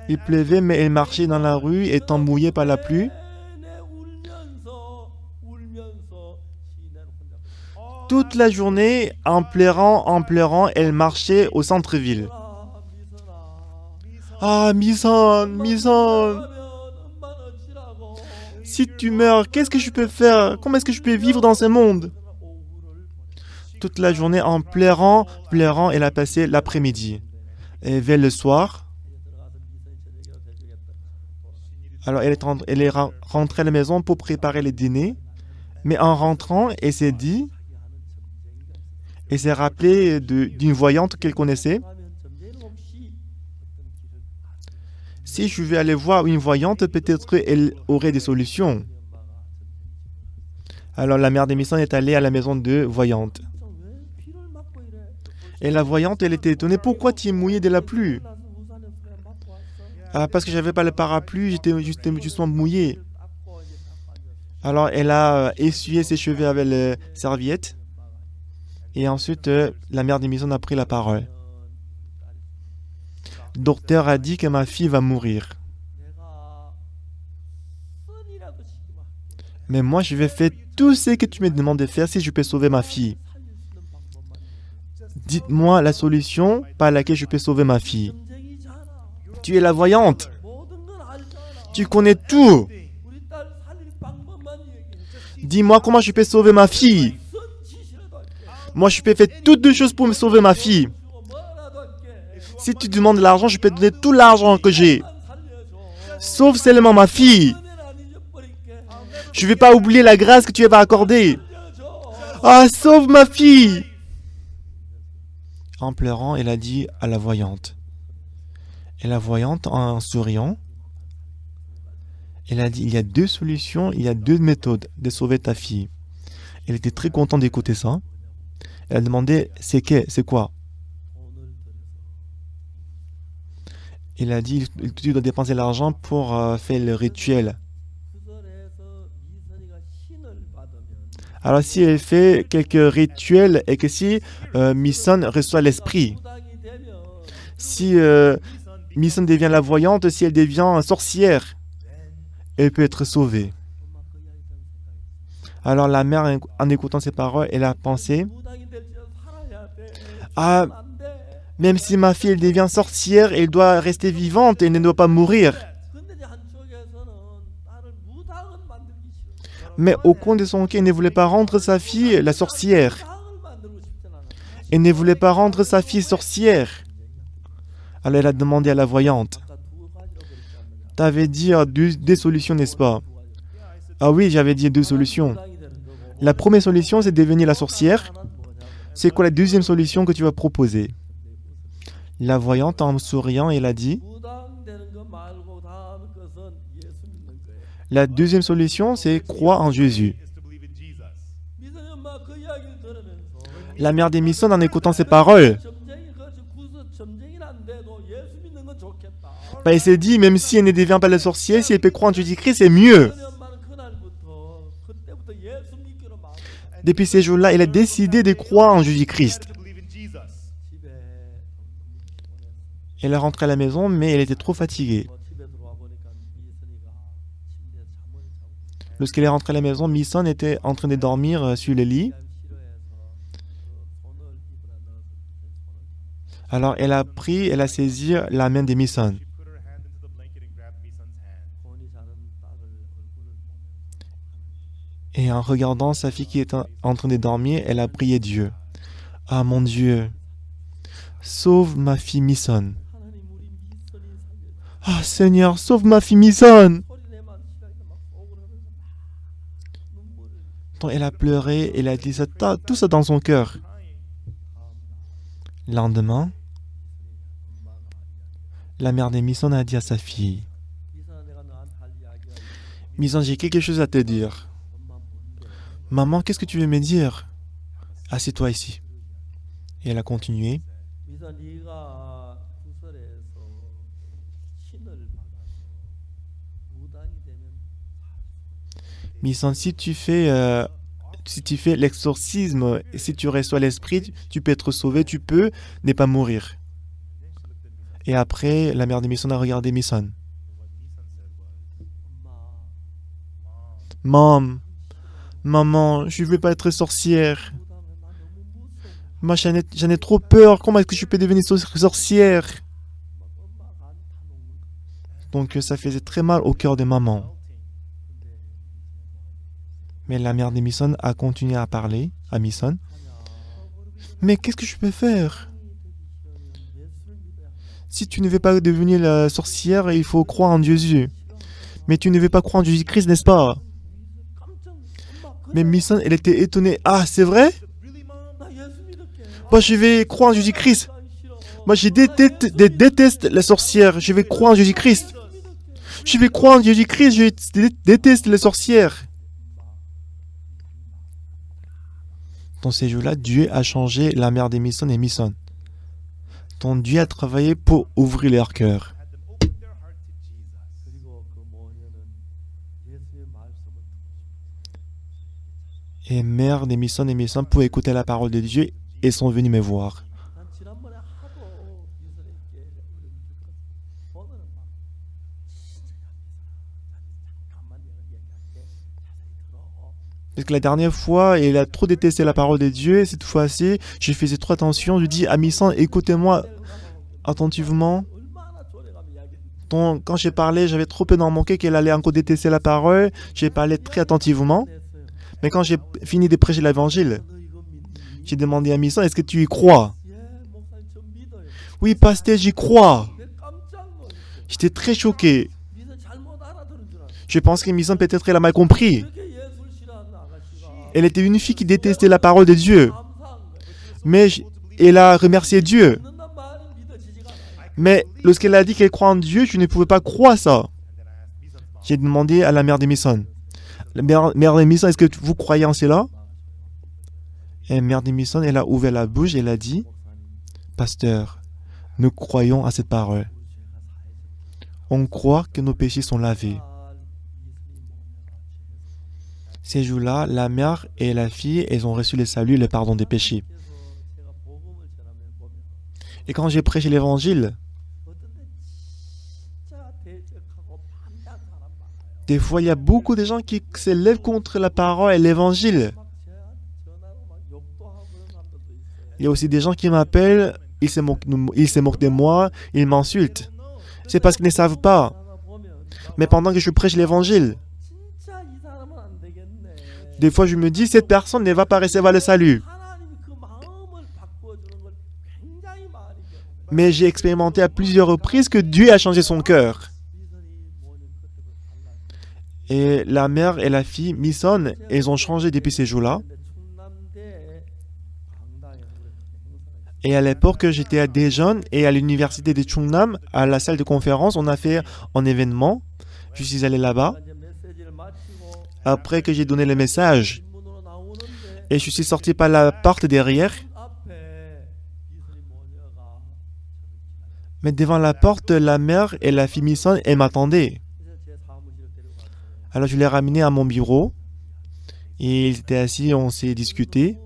Il pleuvait, mais elle marchait dans la rue, étant mouillée par la pluie. Toute la journée, en pleurant, elle marchait au centre-ville. Ah, Misan, Misan, si tu meurs, qu'est-ce que je peux faire? Comment est-ce que je peux vivre dans ce monde? Toute la journée, en pleurant, elle a passé l'après-midi. Et vers le soir, alors elle est rentrée à la maison pour préparer le dîner. Mais en rentrant, elle s'est rappelée d'une voyante qu'elle connaissait. Si je vais aller voir une voyante, peut-être qu'elle aurait des solutions. Alors la mère de Misan est allée à la maison de voyante. Et la voyante, elle était étonnée. Pourquoi tu es mouillée de la pluie? Ah, parce que je n'avais pas le parapluie, j'étais justement mouillée. Alors elle a essuyé ses cheveux avec la serviette. Et ensuite, la mère de Misan a pris la parole. Le docteur a dit que ma fille va mourir. Mais moi, je vais faire tout ce que tu me demandes de faire si je peux sauver ma fille. Dites-moi la solution par laquelle je peux sauver ma fille. Tu es la voyante. Tu connais tout. Dis-moi comment je peux sauver ma fille. Moi, je peux faire toutes les choses pour me sauver ma fille. Si tu demandes de l'argent, je peux te donner tout l'argent que j'ai. Sauve seulement ma fille. Je ne vais pas oublier la grâce que tu vas accorder. Ah, sauve ma fille. En pleurant, elle a dit à la voyante. Et la voyante, en souriant, elle a dit, il y a deux solutions, il y a deux méthodes de sauver ta fille. Elle était très contente d'écouter ça. Elle a demandé, c'est quoi? Il a dit, tu dois dépenser l'argent pour faire le rituel. Alors si elle fait quelques rituels et que si Misun reçoit l'esprit, si Misun devient la voyante, si elle devient sorcière, elle peut être sauvée. Alors la mère, en écoutant ces paroles, elle a pensé, ah, même si ma fille elle devient sorcière, elle doit rester vivante, elle ne doit pas mourir. Mais au coin de son cœur, elle ne voulait pas rendre sa fille la sorcière. Elle ne voulait pas rendre sa fille sorcière. Alors elle a demandé à la voyante, t'avais dit des solutions, n'est-ce pas? Ah oui, j'avais dit 2 solutions. La première solution, c'est de devenir la sorcière. C'est quoi la deuxième solution que tu vas proposer? La voyante, en souriant, elle a dit, la deuxième solution, c'est croire en Jésus. La mère d'Emison, en écoutant ces paroles, elle s'est dit, même si elle ne devient pas la sorcière, si elle peut croire en Jésus-Christ, c'est mieux. Depuis ces jours-là, elle a décidé de croire en Jésus-Christ. Elle est rentrée à la maison, mais elle était trop fatiguée. Lorsqu'elle est rentrée à la maison, Misun était en train de dormir sur le lit. Alors elle a pris, elle a saisi la main de Misun. Et en regardant sa fille qui est en train de dormir, elle a prié Dieu. Ah mon Dieu, sauve ma fille Misun. Ah Seigneur, sauve ma fille Misun. Donc elle a pleuré, elle a dit ça, tout ça dans son cœur. Le lendemain, la mère de Misun a dit à sa fille, Misun, j'ai quelque chose à te dire. Maman, qu'est-ce que tu veux me dire? Assieds-toi ici. Et elle a continué. Misun, si tu fais l'exorcisme, si tu reçois l'esprit, tu peux être sauvé, tu peux ne pas mourir. Et après, la mère de Misun a regardé Misun. Maman, je ne veux pas être sorcière. Moi, j'en ai trop peur. Comment est-ce que je peux devenir sorcière? Donc, ça faisait très mal au cœur de maman. Mais la mère de Misun a continué à parler à Misun. Mais qu'est-ce que je peux faire? Si tu ne veux pas devenir la sorcière, il faut croire en Jésus. Mais tu ne veux pas croire en Jésus-Christ, n'est-ce pas? Mais Misun, elle était étonnée. Ah, c'est vrai? Moi, je vais croire en Jésus-Christ. Moi, je déteste la sorcière. Je vais croire en Jésus-Christ. Je vais croire en Jésus-Christ. Je déteste les sorcières. Dans ces jours-là, Dieu a changé la mère de Misun et Misun. Donc Dieu a travaillé pour ouvrir leur cœur. Et mère de Misun et Misun pour écouter la parole de Dieu et sont venus me voir. Parce que la dernière fois, il a trop détesté la parole de Dieu. Et cette fois-ci, je faisais trop attention. Je dis à Misun, écoutez-moi attentivement. Donc, quand j'ai parlé, j'avais trop peur dans mon cœur qu'elle allait encore détester la parole. J'ai parlé très attentivement. Mais quand j'ai fini de prêcher l'évangile, j'ai demandé à Misun, est-ce que tu y crois? Oui, pasteur, j'y crois. J'étais très choqué. Je pense que Misun, peut-être, elle a mal compris. Elle était une fille qui détestait la parole de Dieu. Mais elle a remercié Dieu. Mais lorsqu'elle a dit qu'elle croit en Dieu, je ne pouvais pas croire ça. J'ai demandé à la mère de Misun. La mère de Misun, est-ce que vous croyez en cela? Et la mère de Misun, elle a ouvert la bouche et elle a dit, pasteur, nous croyons à cette parole. On croit que nos péchés sont lavés. Ces jours-là, la mère et la fille, elles ont reçu le salut et le pardon des péchés. Et quand j'ai prêché l'évangile, des fois, il y a beaucoup de gens qui s'élèvent contre la parole et l'évangile. Il y a aussi des gens qui m'appellent, ils se moquent de moi, ils m'insultent. C'est parce qu'ils ne savent pas. Mais pendant que je prêche l'évangile, des fois je me dis, cette personne ne va pas recevoir le salut. Mais j'ai expérimenté à plusieurs reprises que Dieu a changé son cœur. Et la mère et la fille, Mison, elles ont changé depuis ces jours-là. Et à l'époque, j'étais à Daejeon et à l'université de Chungnam, à la salle de conférence, on a fait un événement. Je suis allé là-bas. Après que j'ai donné le message, et je suis sorti par la porte derrière. Mais devant la porte, la mère et la fille Mison, elles m'attendaient. Alors je l'ai ramené à mon bureau. Et ils étaient assis, on s'est discuté.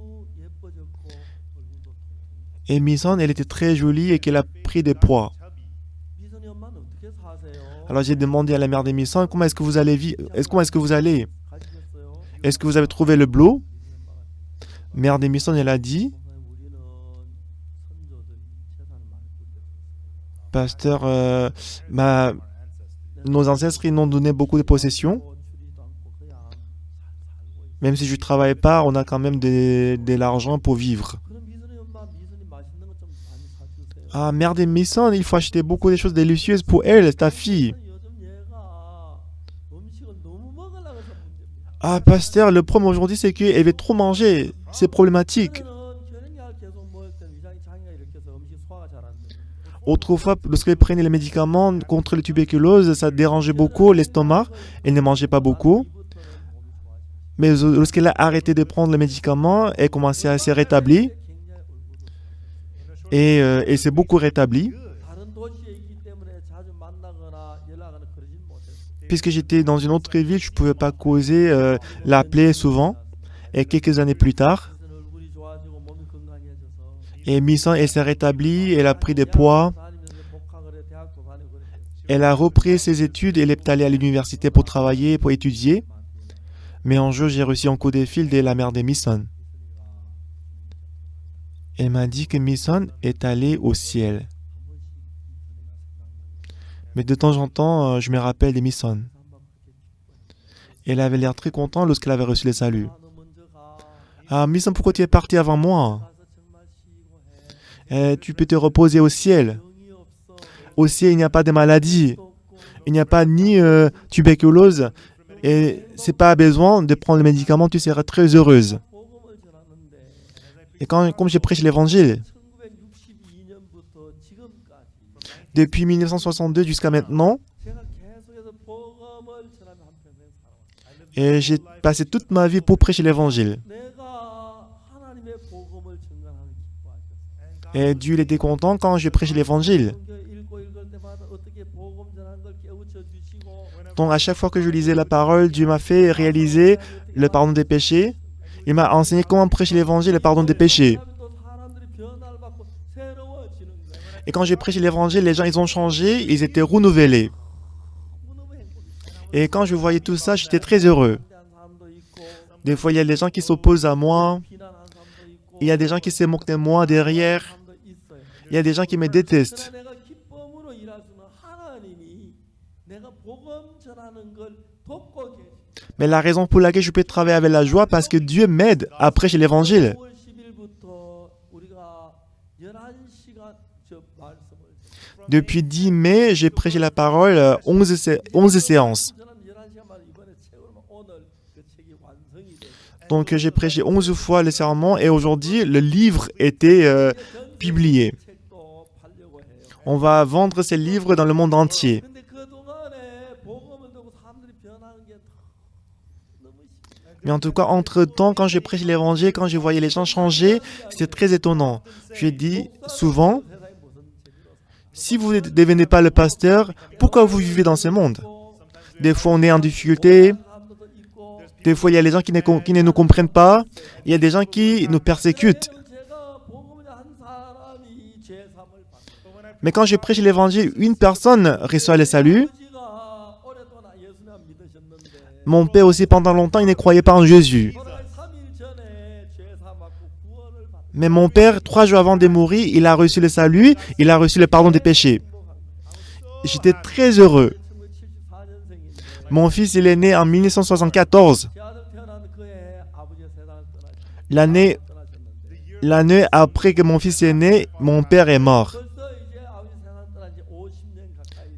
Et Mison, elle était très jolie et qu'elle a pris des poids. Alors j'ai demandé à la mère de Mison, comment est-ce que vous allez vivre? Comment est-ce que vous allez? Est-ce que vous avez trouvé le boulot? Mère de Mison, elle a dit, pasteur, nos ancêtres, ils nous ont donné beaucoup de possessions. Même si je ne travaille pas, on a quand même de l'argent pour vivre. Ah, mère de Mison, il faut acheter beaucoup de choses délicieuses pour elle, ta fille. Ah, pasteur, le problème aujourd'hui, c'est qu'elle veut trop manger. C'est problématique. Autrefois, lorsqu'elle prenait les médicaments contre la tuberculose, ça dérangeait beaucoup l'estomac. Elle ne mangeait pas beaucoup. Mais lorsqu'elle a arrêté de prendre les médicaments, elle commençait à se rétablir. Et elle s'est beaucoup rétablie. Puisque j'étais dans une autre ville, je ne pouvais pas causer, l'appeler souvent. Et quelques années plus tard, et Mison, elle s'est rétablie, elle a pris des poids. Elle a repris ses études, elle est allée à l'université pour travailler, pour étudier. Mais un jour, j'ai reçu un coup de fil de la mère de Mison. Elle m'a dit que Mison est allée au ciel. Mais de temps en temps, je me rappelle de Mison. Elle avait l'air très contente lorsqu'elle avait reçu le salut. Ah, Mison, pourquoi tu es partie avant moi? Tu peux te reposer au ciel. Au ciel, il n'y a pas de maladie. Il n'y a pas ni tuberculose. Et ce n'est pas besoin de prendre le médicament, tu seras très heureuse. Et comme j'ai prêché l'évangile, depuis 1962 jusqu'à maintenant, et j'ai passé toute ma vie pour prêcher l'évangile. Et Dieu était content quand je prêchais l'évangile. Donc à chaque fois que je lisais la parole, Dieu m'a fait réaliser le pardon des péchés. Il m'a enseigné comment prêcher l'évangile et le pardon des péchés. Et quand j'ai prêché l'évangile, les gens ils ont changé, ils étaient renouvelés. Et quand je voyais tout ça, j'étais très heureux. Des fois, il y a des gens qui s'opposent à moi. Il y a des gens qui se moquent de moi derrière. Il y a des gens qui me détestent. Mais la raison pour laquelle je peux travailler avec la joie, parce que Dieu m'aide à prêcher l'évangile. Depuis 10 mai, j'ai prêché la parole 11 séances. Donc j'ai prêché 11 fois le sermon et aujourd'hui, le livre était publié. On va vendre ces livres dans le monde entier. Mais en tout cas, entre-temps, quand j'ai prêché l'évangile, quand je voyais les gens changer, c'était très étonnant. Je dis souvent, si vous ne devenez pas le pasteur, pourquoi vous vivez dans ce monde? Des fois, on est en difficulté. Des fois, il y a les gens qui ne nous comprennent pas. Il y a des gens qui nous persécutent. Mais quand je prêche l'évangile, une personne reçoit le salut. Mon père aussi, pendant longtemps, il ne croyait pas en Jésus. Mais mon père, 3 jours avant de mourir, il a reçu le salut, il a reçu le pardon des péchés. J'étais très heureux. Mon fils, il est né en 1974. L'année après que mon fils est né, mon père est mort.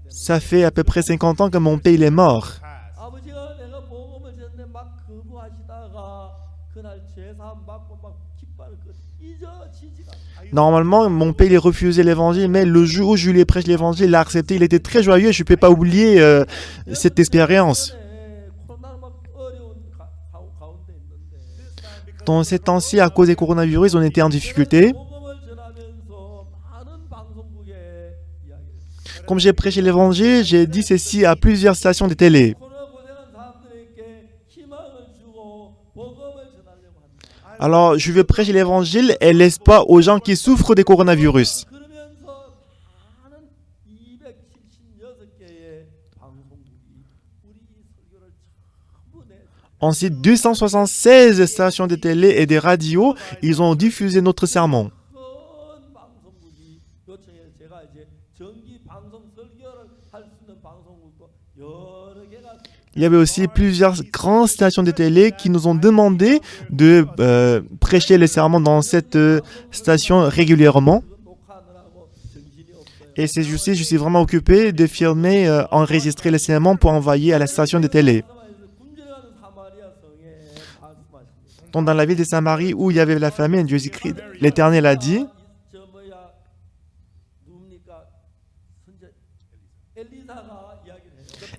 Ça fait à peu près 50 ans que mon père il est mort. Normalement, mon père il refusait l'évangile, mais le jour où je lui ai prêché l'évangile, il l'a accepté. Il était très joyeux. Je ne peux pas oublier cette expérience. Dans ces temps-ci, à cause des coronavirus, on était en difficulté. Comme j'ai prêché l'évangile, j'ai dit ceci à plusieurs stations de télé. Alors, je veux prêcher l'évangile et l'espoir aux gens qui souffrent des coronavirus. Ensuite, 276 stations de télé et des radios, ils ont diffusé notre sermon. Il y avait aussi plusieurs grandes stations de télé qui nous ont demandé de prêcher les sermons dans cette station régulièrement. Et ces jours-ci, je suis vraiment occupé de filmer, enregistrer les sermons pour envoyer à la station de télé. Donc, dans la ville de Samarie où il y avait la famine, Jésus-Christ, l'Éternel a dit,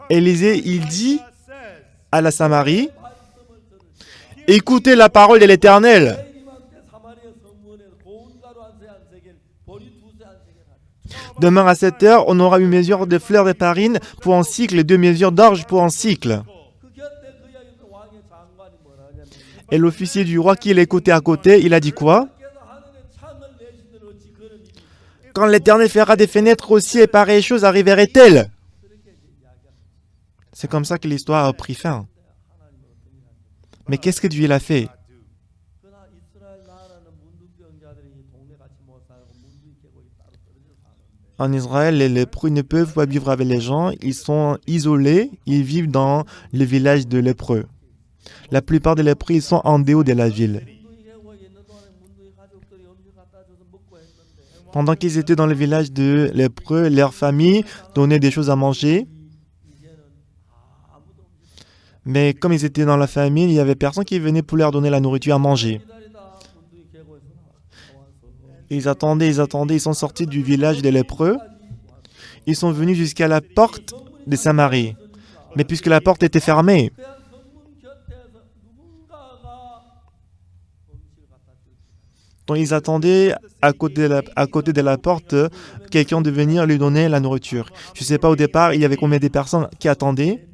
Élisée, il dit à la Samarie, écoutez la parole de l'Éternel. Demain à 7 heures, on aura 1 mesure de fleurs de farine pour un cycle et 2 mesures d'orge pour un cycle. Et l'officier du roi qui l'écoutait à côté, il a dit quoi? Quand l'Éternel fera des fenêtres au ciel, pareille chose arriverait-elle? C'est comme ça que l'histoire a pris fin. Mais qu'est-ce que Dieu a fait? En Israël, les lépreux ne peuvent pas vivre avec les gens. Ils sont isolés. Ils vivent dans le village de lépreux. La plupart des lépreux, ils sont en dehors de la ville. Pendant qu'ils étaient dans le village de lépreux, leur famille donnait des choses à manger. Mais comme ils étaient dans la famine, il n'y avait personne qui venait pour leur donner la nourriture à manger. Ils attendaient, ils sont sortis du village des lépreux. Ils sont venus jusqu'à la porte de Samarie. Mais puisque la porte était fermée, donc ils attendaient à côté de la porte quelqu'un de venir lui donner la nourriture. Je ne sais pas au départ, il y avait combien de personnes qui attendaient.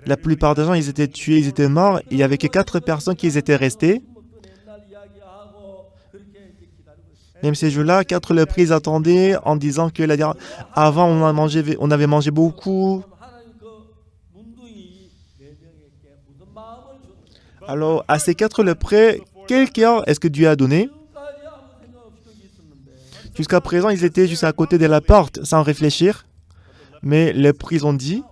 La plupart des gens, ils étaient tués, ils étaient morts. Il n'y avait que 4 personnes qui étaient restées. Même ces jours-là, 4 lépreux, ils attendaient en disant que avant, on avait mangé beaucoup. Alors, à ces 4 lépreux, quel cœur est-ce que Dieu a donné? Jusqu'à présent, ils étaient juste à côté de la porte, sans réfléchir. Mais les lépreux, ils ont dit,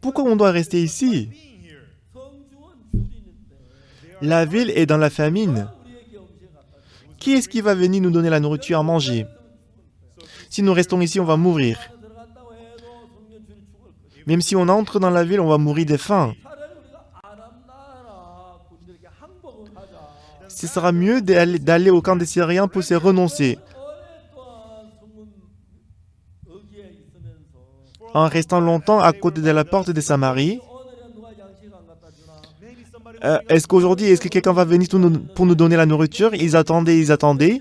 pourquoi on doit rester ici? La ville est dans la famine. Qui est-ce qui va venir nous donner la nourriture à manger? Si nous restons ici, on va mourir. Même si on entre dans la ville, on va mourir de faim. Ce sera mieux d'aller au camp des Syriens pour se renoncer. En restant longtemps à côté de la porte de Samarie, est-ce qu'aujourd'hui, est-ce que quelqu'un va venir pour nous donner la nourriture? Ils attendaient.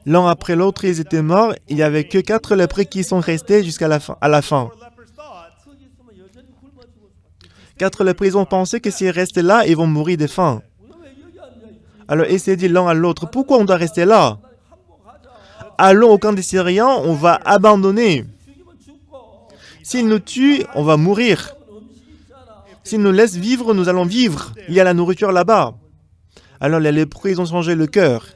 L'un après l'autre, ils étaient morts. Il n'y avait que 4 lépreux qui sont restés jusqu'à la fin. À la fin. 4 lépreux, ils ont pensé que s'ils restent là, ils vont mourir de faim. Alors il s'est dit l'un à l'autre, pourquoi on doit rester là? Allons au camp des Syriens, on va abandonner. S'ils nous tuent, on va mourir. S'ils nous laissent vivre, nous allons vivre. Il y a la nourriture là-bas. Alors les lépreux, ils ont changé le cœur.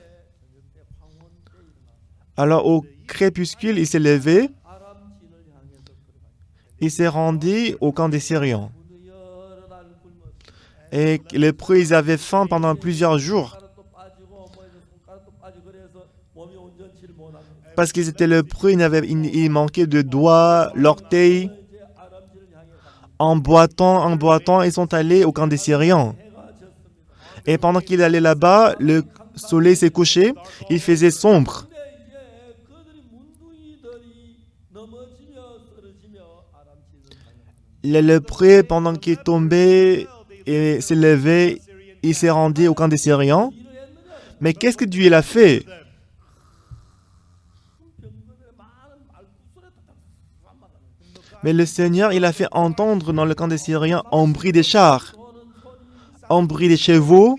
Alors au crépuscule, il s'est levé. Il s'est rendu au camp des Syriens. Et les lépreux, ils avaient faim pendant plusieurs jours. Parce qu'ils étaient lépreux, il manquait de doigts, l'orteil. En boitant, ils sont allés au camp des Syriens. Et pendant qu'il allait là-bas, le soleil s'est couché, il faisait sombre. Les lépreux, pendant qu'il tombait et s'est levé, il s'est rendu au camp des Syriens. Mais qu'est-ce que Dieu a fait? Mais le Seigneur, il a fait entendre dans le camp des Syriens un bruit des chars, un bruit des chevaux,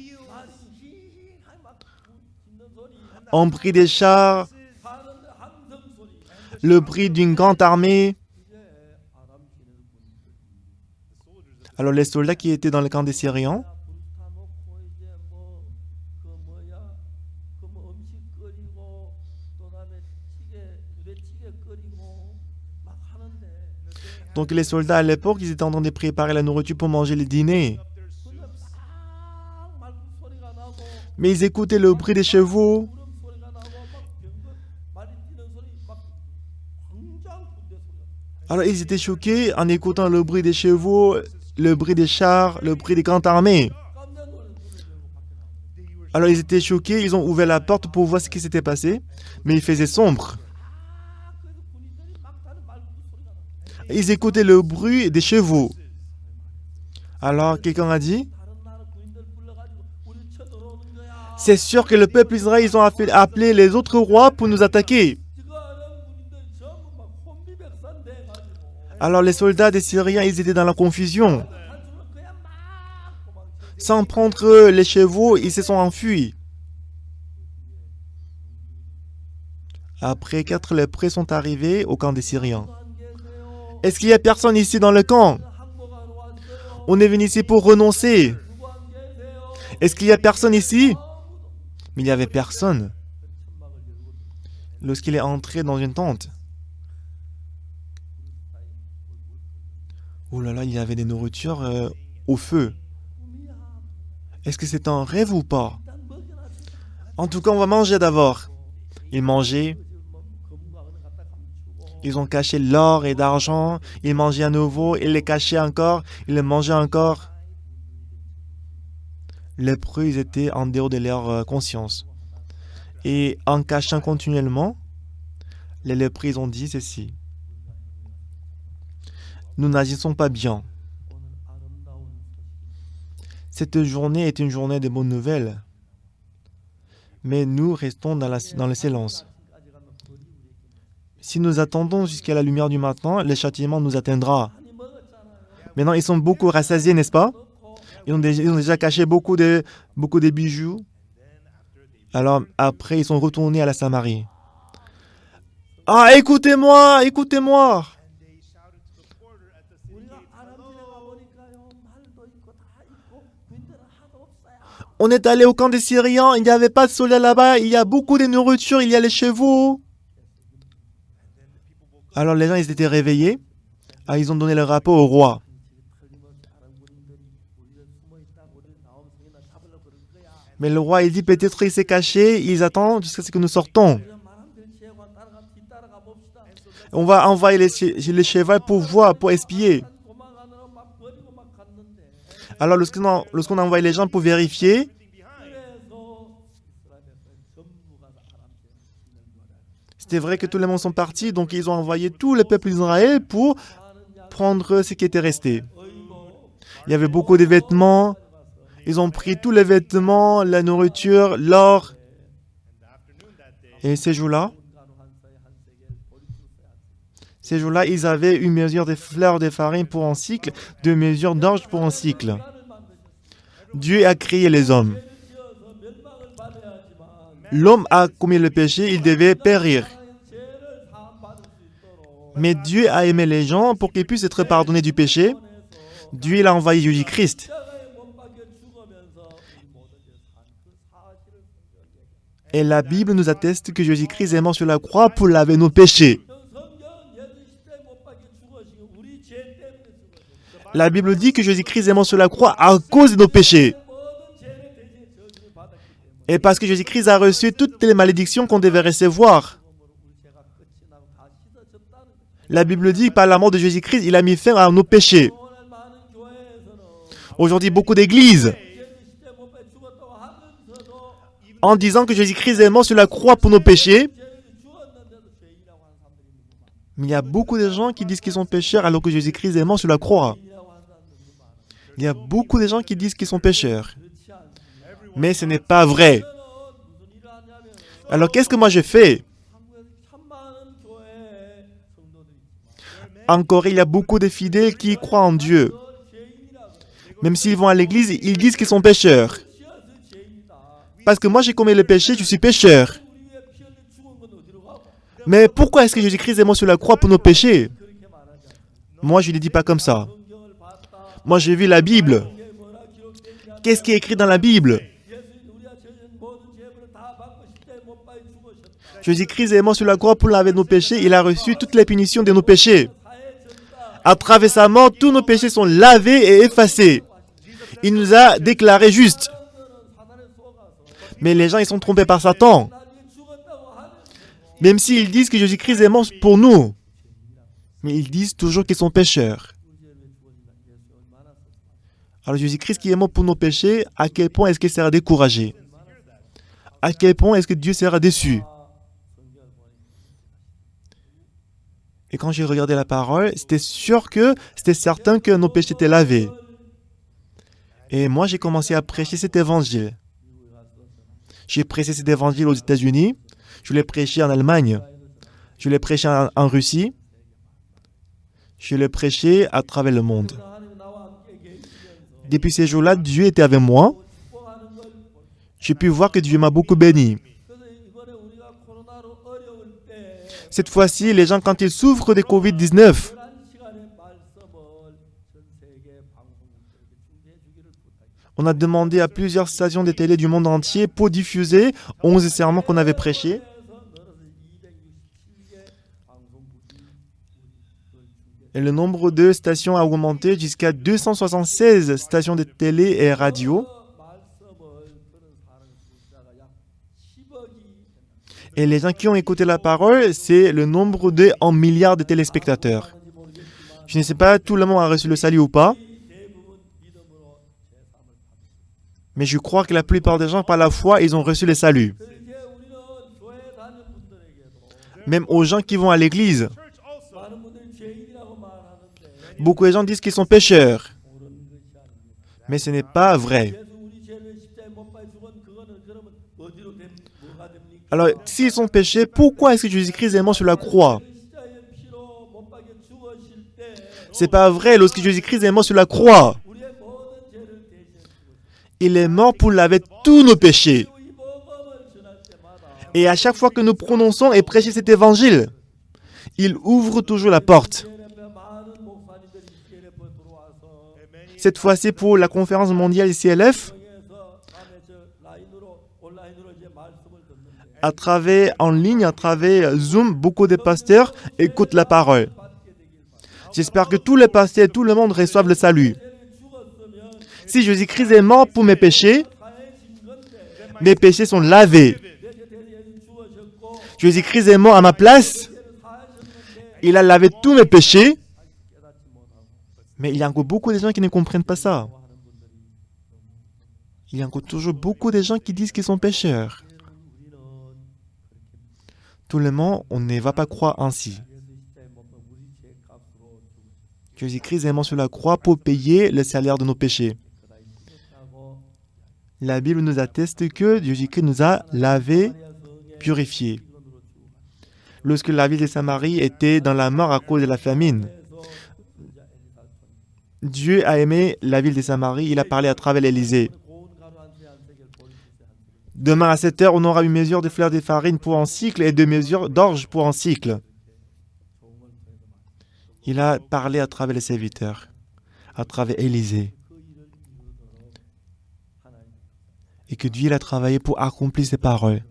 un bruit des chars, le bruit d'une grande armée. Alors les soldats qui étaient dans le camp des Syriens, donc les soldats à l'époque, ils étaient en train de préparer la nourriture pour manger le dîner. Mais ils écoutaient le bruit des chevaux. Alors ils étaient choqués en écoutant le bruit des chevaux, le bruit des chars, le bruit des grandes armées. Alors ils étaient choqués, ils ont ouvert la porte pour voir ce qui s'était passé, mais il faisait sombre. Ils écoutaient le bruit des chevaux. Alors quelqu'un a dit, c'est sûr que le peuple Israël, ils ont appelé les autres rois pour nous attaquer. Alors les soldats des Syriens, ils étaient dans la confusion. Sans prendre les chevaux, ils se sont enfuis. Après, 4 lépreux sont arrivés au camp des Syriens. Est-ce qu'il y a personne ici dans le camp? On est venu ici pour renoncer. Est-ce qu'il y a personne ici? Mais il n'y avait personne. Lorsqu'il est entré dans une tente, oh là là, il y avait des nourritures au feu. Est-ce que c'est un rêve ou pas? En tout cas, on va manger d'abord. Ils mangeaient. Ils ont caché l'or et l'argent. Ils mangeaient à nouveau. Ils les cachaient encore. Ils les mangeaient encore. Les lépreux, ils étaient en dehors de leur conscience. Et en cachant continuellement, les lépreux, ils ont dit ceci. Nous n'agissons pas bien. Cette journée est une journée de bonnes nouvelles. Mais nous restons dans le silence. Si nous attendons jusqu'à la lumière du matin, le châtiment nous atteindra. Maintenant, ils sont beaucoup rassasiés, n'est-ce pas? Ils ont déjà caché beaucoup de bijoux. Alors, après, ils sont retournés à la Samarie. Ah, écoutez-moi, écoutez-moi! On est allé au camp des Syriens, il n'y avait pas de soleil là-bas, il y a beaucoup de nourriture, il y a les chevaux. Alors les gens, ils étaient réveillés. Ah, ils ont donné le rapport au roi. Mais le roi, il dit peut-être il s'est caché, ils attendent jusqu'à ce que nous sortons. On va envoyer les chevaux pour voir, pour espier. Alors lorsqu'on a envoyé les gens pour vérifier, c'était vrai que tous les gens sont partis, donc ils ont envoyé tout le peuple d'Israël pour prendre ce qui était resté. Il y avait beaucoup de vêtements, ils ont pris tous les vêtements, la nourriture, l'or. Et ces jours-là, ils avaient une mesure de fleurs de farine pour un cycle, deux mesures d'orge pour un cycle. Dieu a créé les hommes. L'homme a commis le péché, il devait périr. Mais Dieu a aimé les gens pour qu'ils puissent être pardonnés du péché. Dieu il a envoyé Jésus-Christ. Et la Bible nous atteste que Jésus-Christ est mort sur la croix pour laver nos péchés. La Bible dit que Jésus-Christ est mort sur la croix à cause de nos péchés. Et parce que Jésus-Christ a reçu toutes les malédictions qu'on devait recevoir. La Bible dit que par la mort de Jésus-Christ, il a mis fin à nos péchés. Aujourd'hui, beaucoup d'églises, en disant que Jésus-Christ est mort sur la croix pour nos péchés, mais il y a beaucoup de gens qui disent qu'ils sont pécheurs alors que Jésus-Christ est mort sur la croix. Il y a beaucoup de gens qui disent qu'ils sont pécheurs. Mais ce n'est pas vrai. Alors qu'est-ce que moi je fais? Encore, il y a beaucoup de fidèles qui croient en Dieu. Même s'ils vont à l'église, ils disent qu'ils sont pécheurs. Parce que moi j'ai commis le péché, je suis pécheur. Mais pourquoi est-ce que Jésus-Christ est mort sur la croix pour nos péchés? Moi je ne dis pas comme ça. Moi j'ai vu la Bible. Qu'est-ce qui est écrit dans la Bible? Jésus-Christ est mort sur la croix pour laver nos péchés. Il a reçu toutes les punitions de nos péchés. À travers sa mort, tous nos péchés sont lavés et effacés. Il nous a déclarés justes. Mais les gens, ils sont trompés par Satan. Même s'ils disent que Jésus-Christ est mort pour nous. Mais ils disent toujours qu'ils sont pécheurs. Alors Jésus-Christ qui est mort pour nos péchés, à quel point est-ce qu'il sera découragé? À quel point est-ce que Dieu sera déçu? Et quand j'ai regardé la parole, c'était certain que nos péchés étaient lavés. Et moi, j'ai commencé à prêcher cet évangile. J'ai prêché cet évangile aux États-Unis, je l'ai prêché en Allemagne, je l'ai prêché en Russie, je l'ai prêché à travers le monde. Depuis ces jours-là, Dieu était avec moi. J'ai pu voir que Dieu m'a beaucoup béni. Cette fois-ci, les gens, quand ils souffrent de Covid-19, on a demandé à plusieurs stations de télé du monde entier pour diffuser 11 sermons qu'on avait prêchés. Et le nombre de stations a augmenté jusqu'à 276 stations de télé et radio. Et les gens qui ont écouté la parole, c'est le nombre de 1 milliard de téléspectateurs. Je ne sais pas, tout le monde a reçu le salut ou pas. Mais je crois que la plupart des gens, par la foi, ils ont reçu le salut. Même aux gens qui vont à l'église. Beaucoup de gens disent qu'ils sont pécheurs. Mais ce n'est pas vrai. Alors, s'ils sont péchés, pourquoi est-ce que Jésus-Christ est mort sur la croix? C'est pas vrai, lorsque Jésus-Christ est mort sur la croix, il est mort pour laver tous nos péchés. Et à chaque fois que nous prononçons et prêchons cet évangile, il ouvre toujours la porte. Cette fois-ci, pour la conférence mondiale ICLF, en ligne, à travers Zoom, beaucoup de pasteurs écoutent la parole. J'espère que tous les pasteurs et tout le monde reçoivent le salut. Si Jésus-Christ est mort pour mes péchés sont lavés. Jésus-Christ est mort à ma place. Il a lavé tous mes péchés. Mais il y a encore beaucoup de gens qui ne comprennent pas ça. Il y a encore toujours beaucoup de gens qui disent qu'ils sont pécheurs. Tout le monde, on ne va pas croire ainsi. Jésus-Christ est mort sur la croix pour payer le salaire de nos péchés. La Bible nous atteste que Jésus-Christ nous a lavés, purifiés. lorsque la ville de Samarie était dans la mort à cause de la famine. Dieu a aimé la ville de Samarie, il a parlé à travers l'Élysée. Demain à 7 heures, on aura une mesure de fleur de farine pour un cycle et 2 mesures d'orge pour un cycle. Il a parlé à travers les serviteurs, à travers Élysée. Et que Dieu a travaillé pour accomplir ses paroles.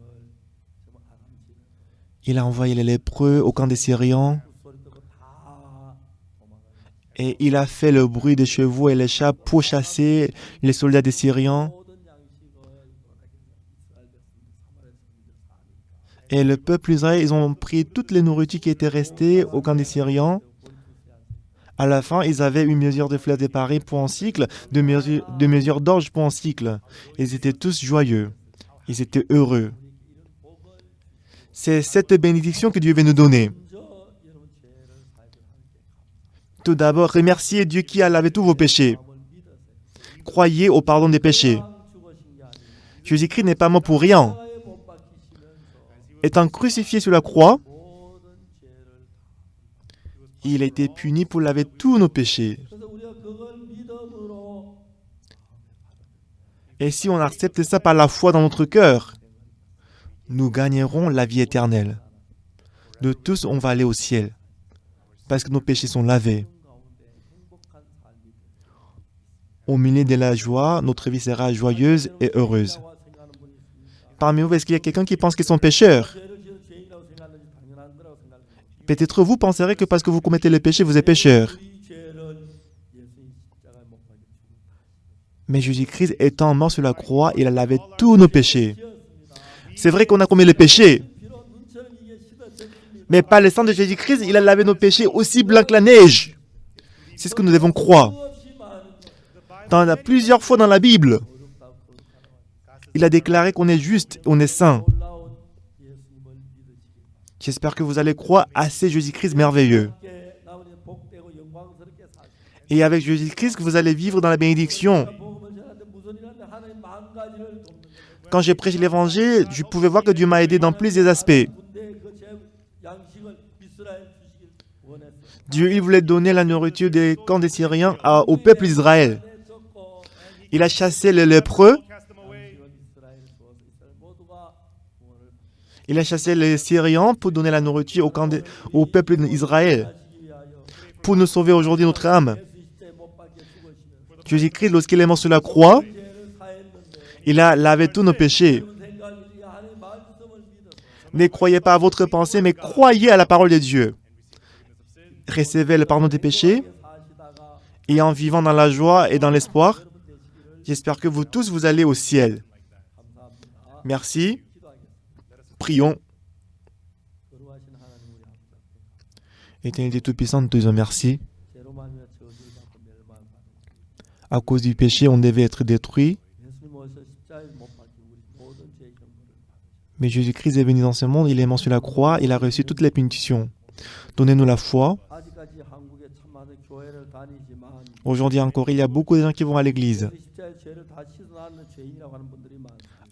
Il a envoyé les lépreux au camp des Syriens. Et il a fait le bruit des chevaux et les chats pour chasser les soldats des Syriens. Et le peuple Israël, ils ont pris toutes les nourritures qui étaient restées au camp des Syriens. À la fin, ils avaient une mesure de fleur de farine pour un cycle, deux mesures d'orge pour un cycle. Ils étaient tous joyeux. Ils étaient heureux. C'est cette bénédiction que Dieu veut nous donner. Tout d'abord, remerciez Dieu qui a lavé tous vos péchés. Croyez au pardon des péchés. Jésus-Christ n'est pas mort pour rien. Étant crucifié sur la croix, il a été puni pour laver tous nos péchés. Et si on accepte ça par la foi dans notre cœur, nous gagnerons la vie éternelle. De tous, on va aller au ciel, parce que nos péchés sont lavés. Au milieu de la joie, notre vie sera joyeuse et heureuse. Parmi vous, est-ce qu'il y a quelqu'un qui pense qu'ils sont pécheurs? Peut-être vous penserez que parce que vous commettez le péché, vous êtes pécheur. Mais Jésus-Christ étant mort sur la croix, il a lavé tous nos péchés. C'est vrai qu'on a commis le péché. Mais par le sang de Jésus-Christ, il a lavé nos péchés aussi blancs que la neige. C'est ce que nous devons croire. Plusieurs fois dans la Bible, il a déclaré qu'on est juste, on est saint. J'espère que vous allez croire à ce Jésus-Christ merveilleux. Et avec Jésus-Christ, vous allez vivre dans la bénédiction. Quand j'ai prêché l'évangile, je pouvais voir que Dieu m'a aidé dans plusieurs aspects. Dieu, il voulait donner la nourriture des camps des Syriens au peuple d'Israël. Il a chassé les lépreux. Il a chassé les Syriens pour donner la nourriture au peuple d'Israël. Pour nous sauver aujourd'hui notre âme. Jésus-Christ, lorsqu'il est mort sur la croix, il a lavé tous nos péchés. Ne croyez pas à votre pensée, mais croyez à la parole de Dieu. Recevez le pardon des péchés et en vivant dans la joie et dans l'espoir, j'espère que vous tous, vous allez au ciel. Merci. Prions. Éternité Tout-Puissant, nous te disons merci. À cause du péché, on devait être détruit. Mais Jésus-Christ est venu dans ce monde, il est mort sur la croix, il a reçu toutes les punitions. Donnez-nous la foi. Aujourd'hui encore, il y a beaucoup de gens qui vont à l'église.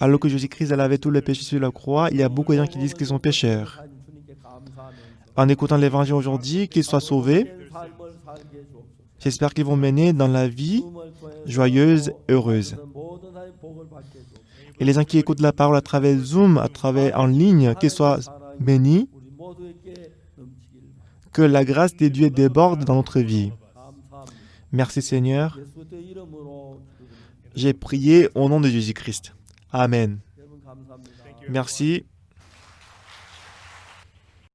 Alors que Jésus-Christ a lavé tous les péchés sur la croix, il y a beaucoup de gens qui disent qu'ils sont pécheurs. En écoutant l'évangile aujourd'hui, qu'ils soient sauvés, j'espère qu'ils vont mener dans la vie joyeuse, heureuse. Et les gens qui écoutent la parole à travers Zoom, à travers en ligne, qu'ils soient bénis, que la grâce de Dieu déborde dans notre vie. Merci Seigneur. J'ai prié au nom de Jésus-Christ. Amen. Merci.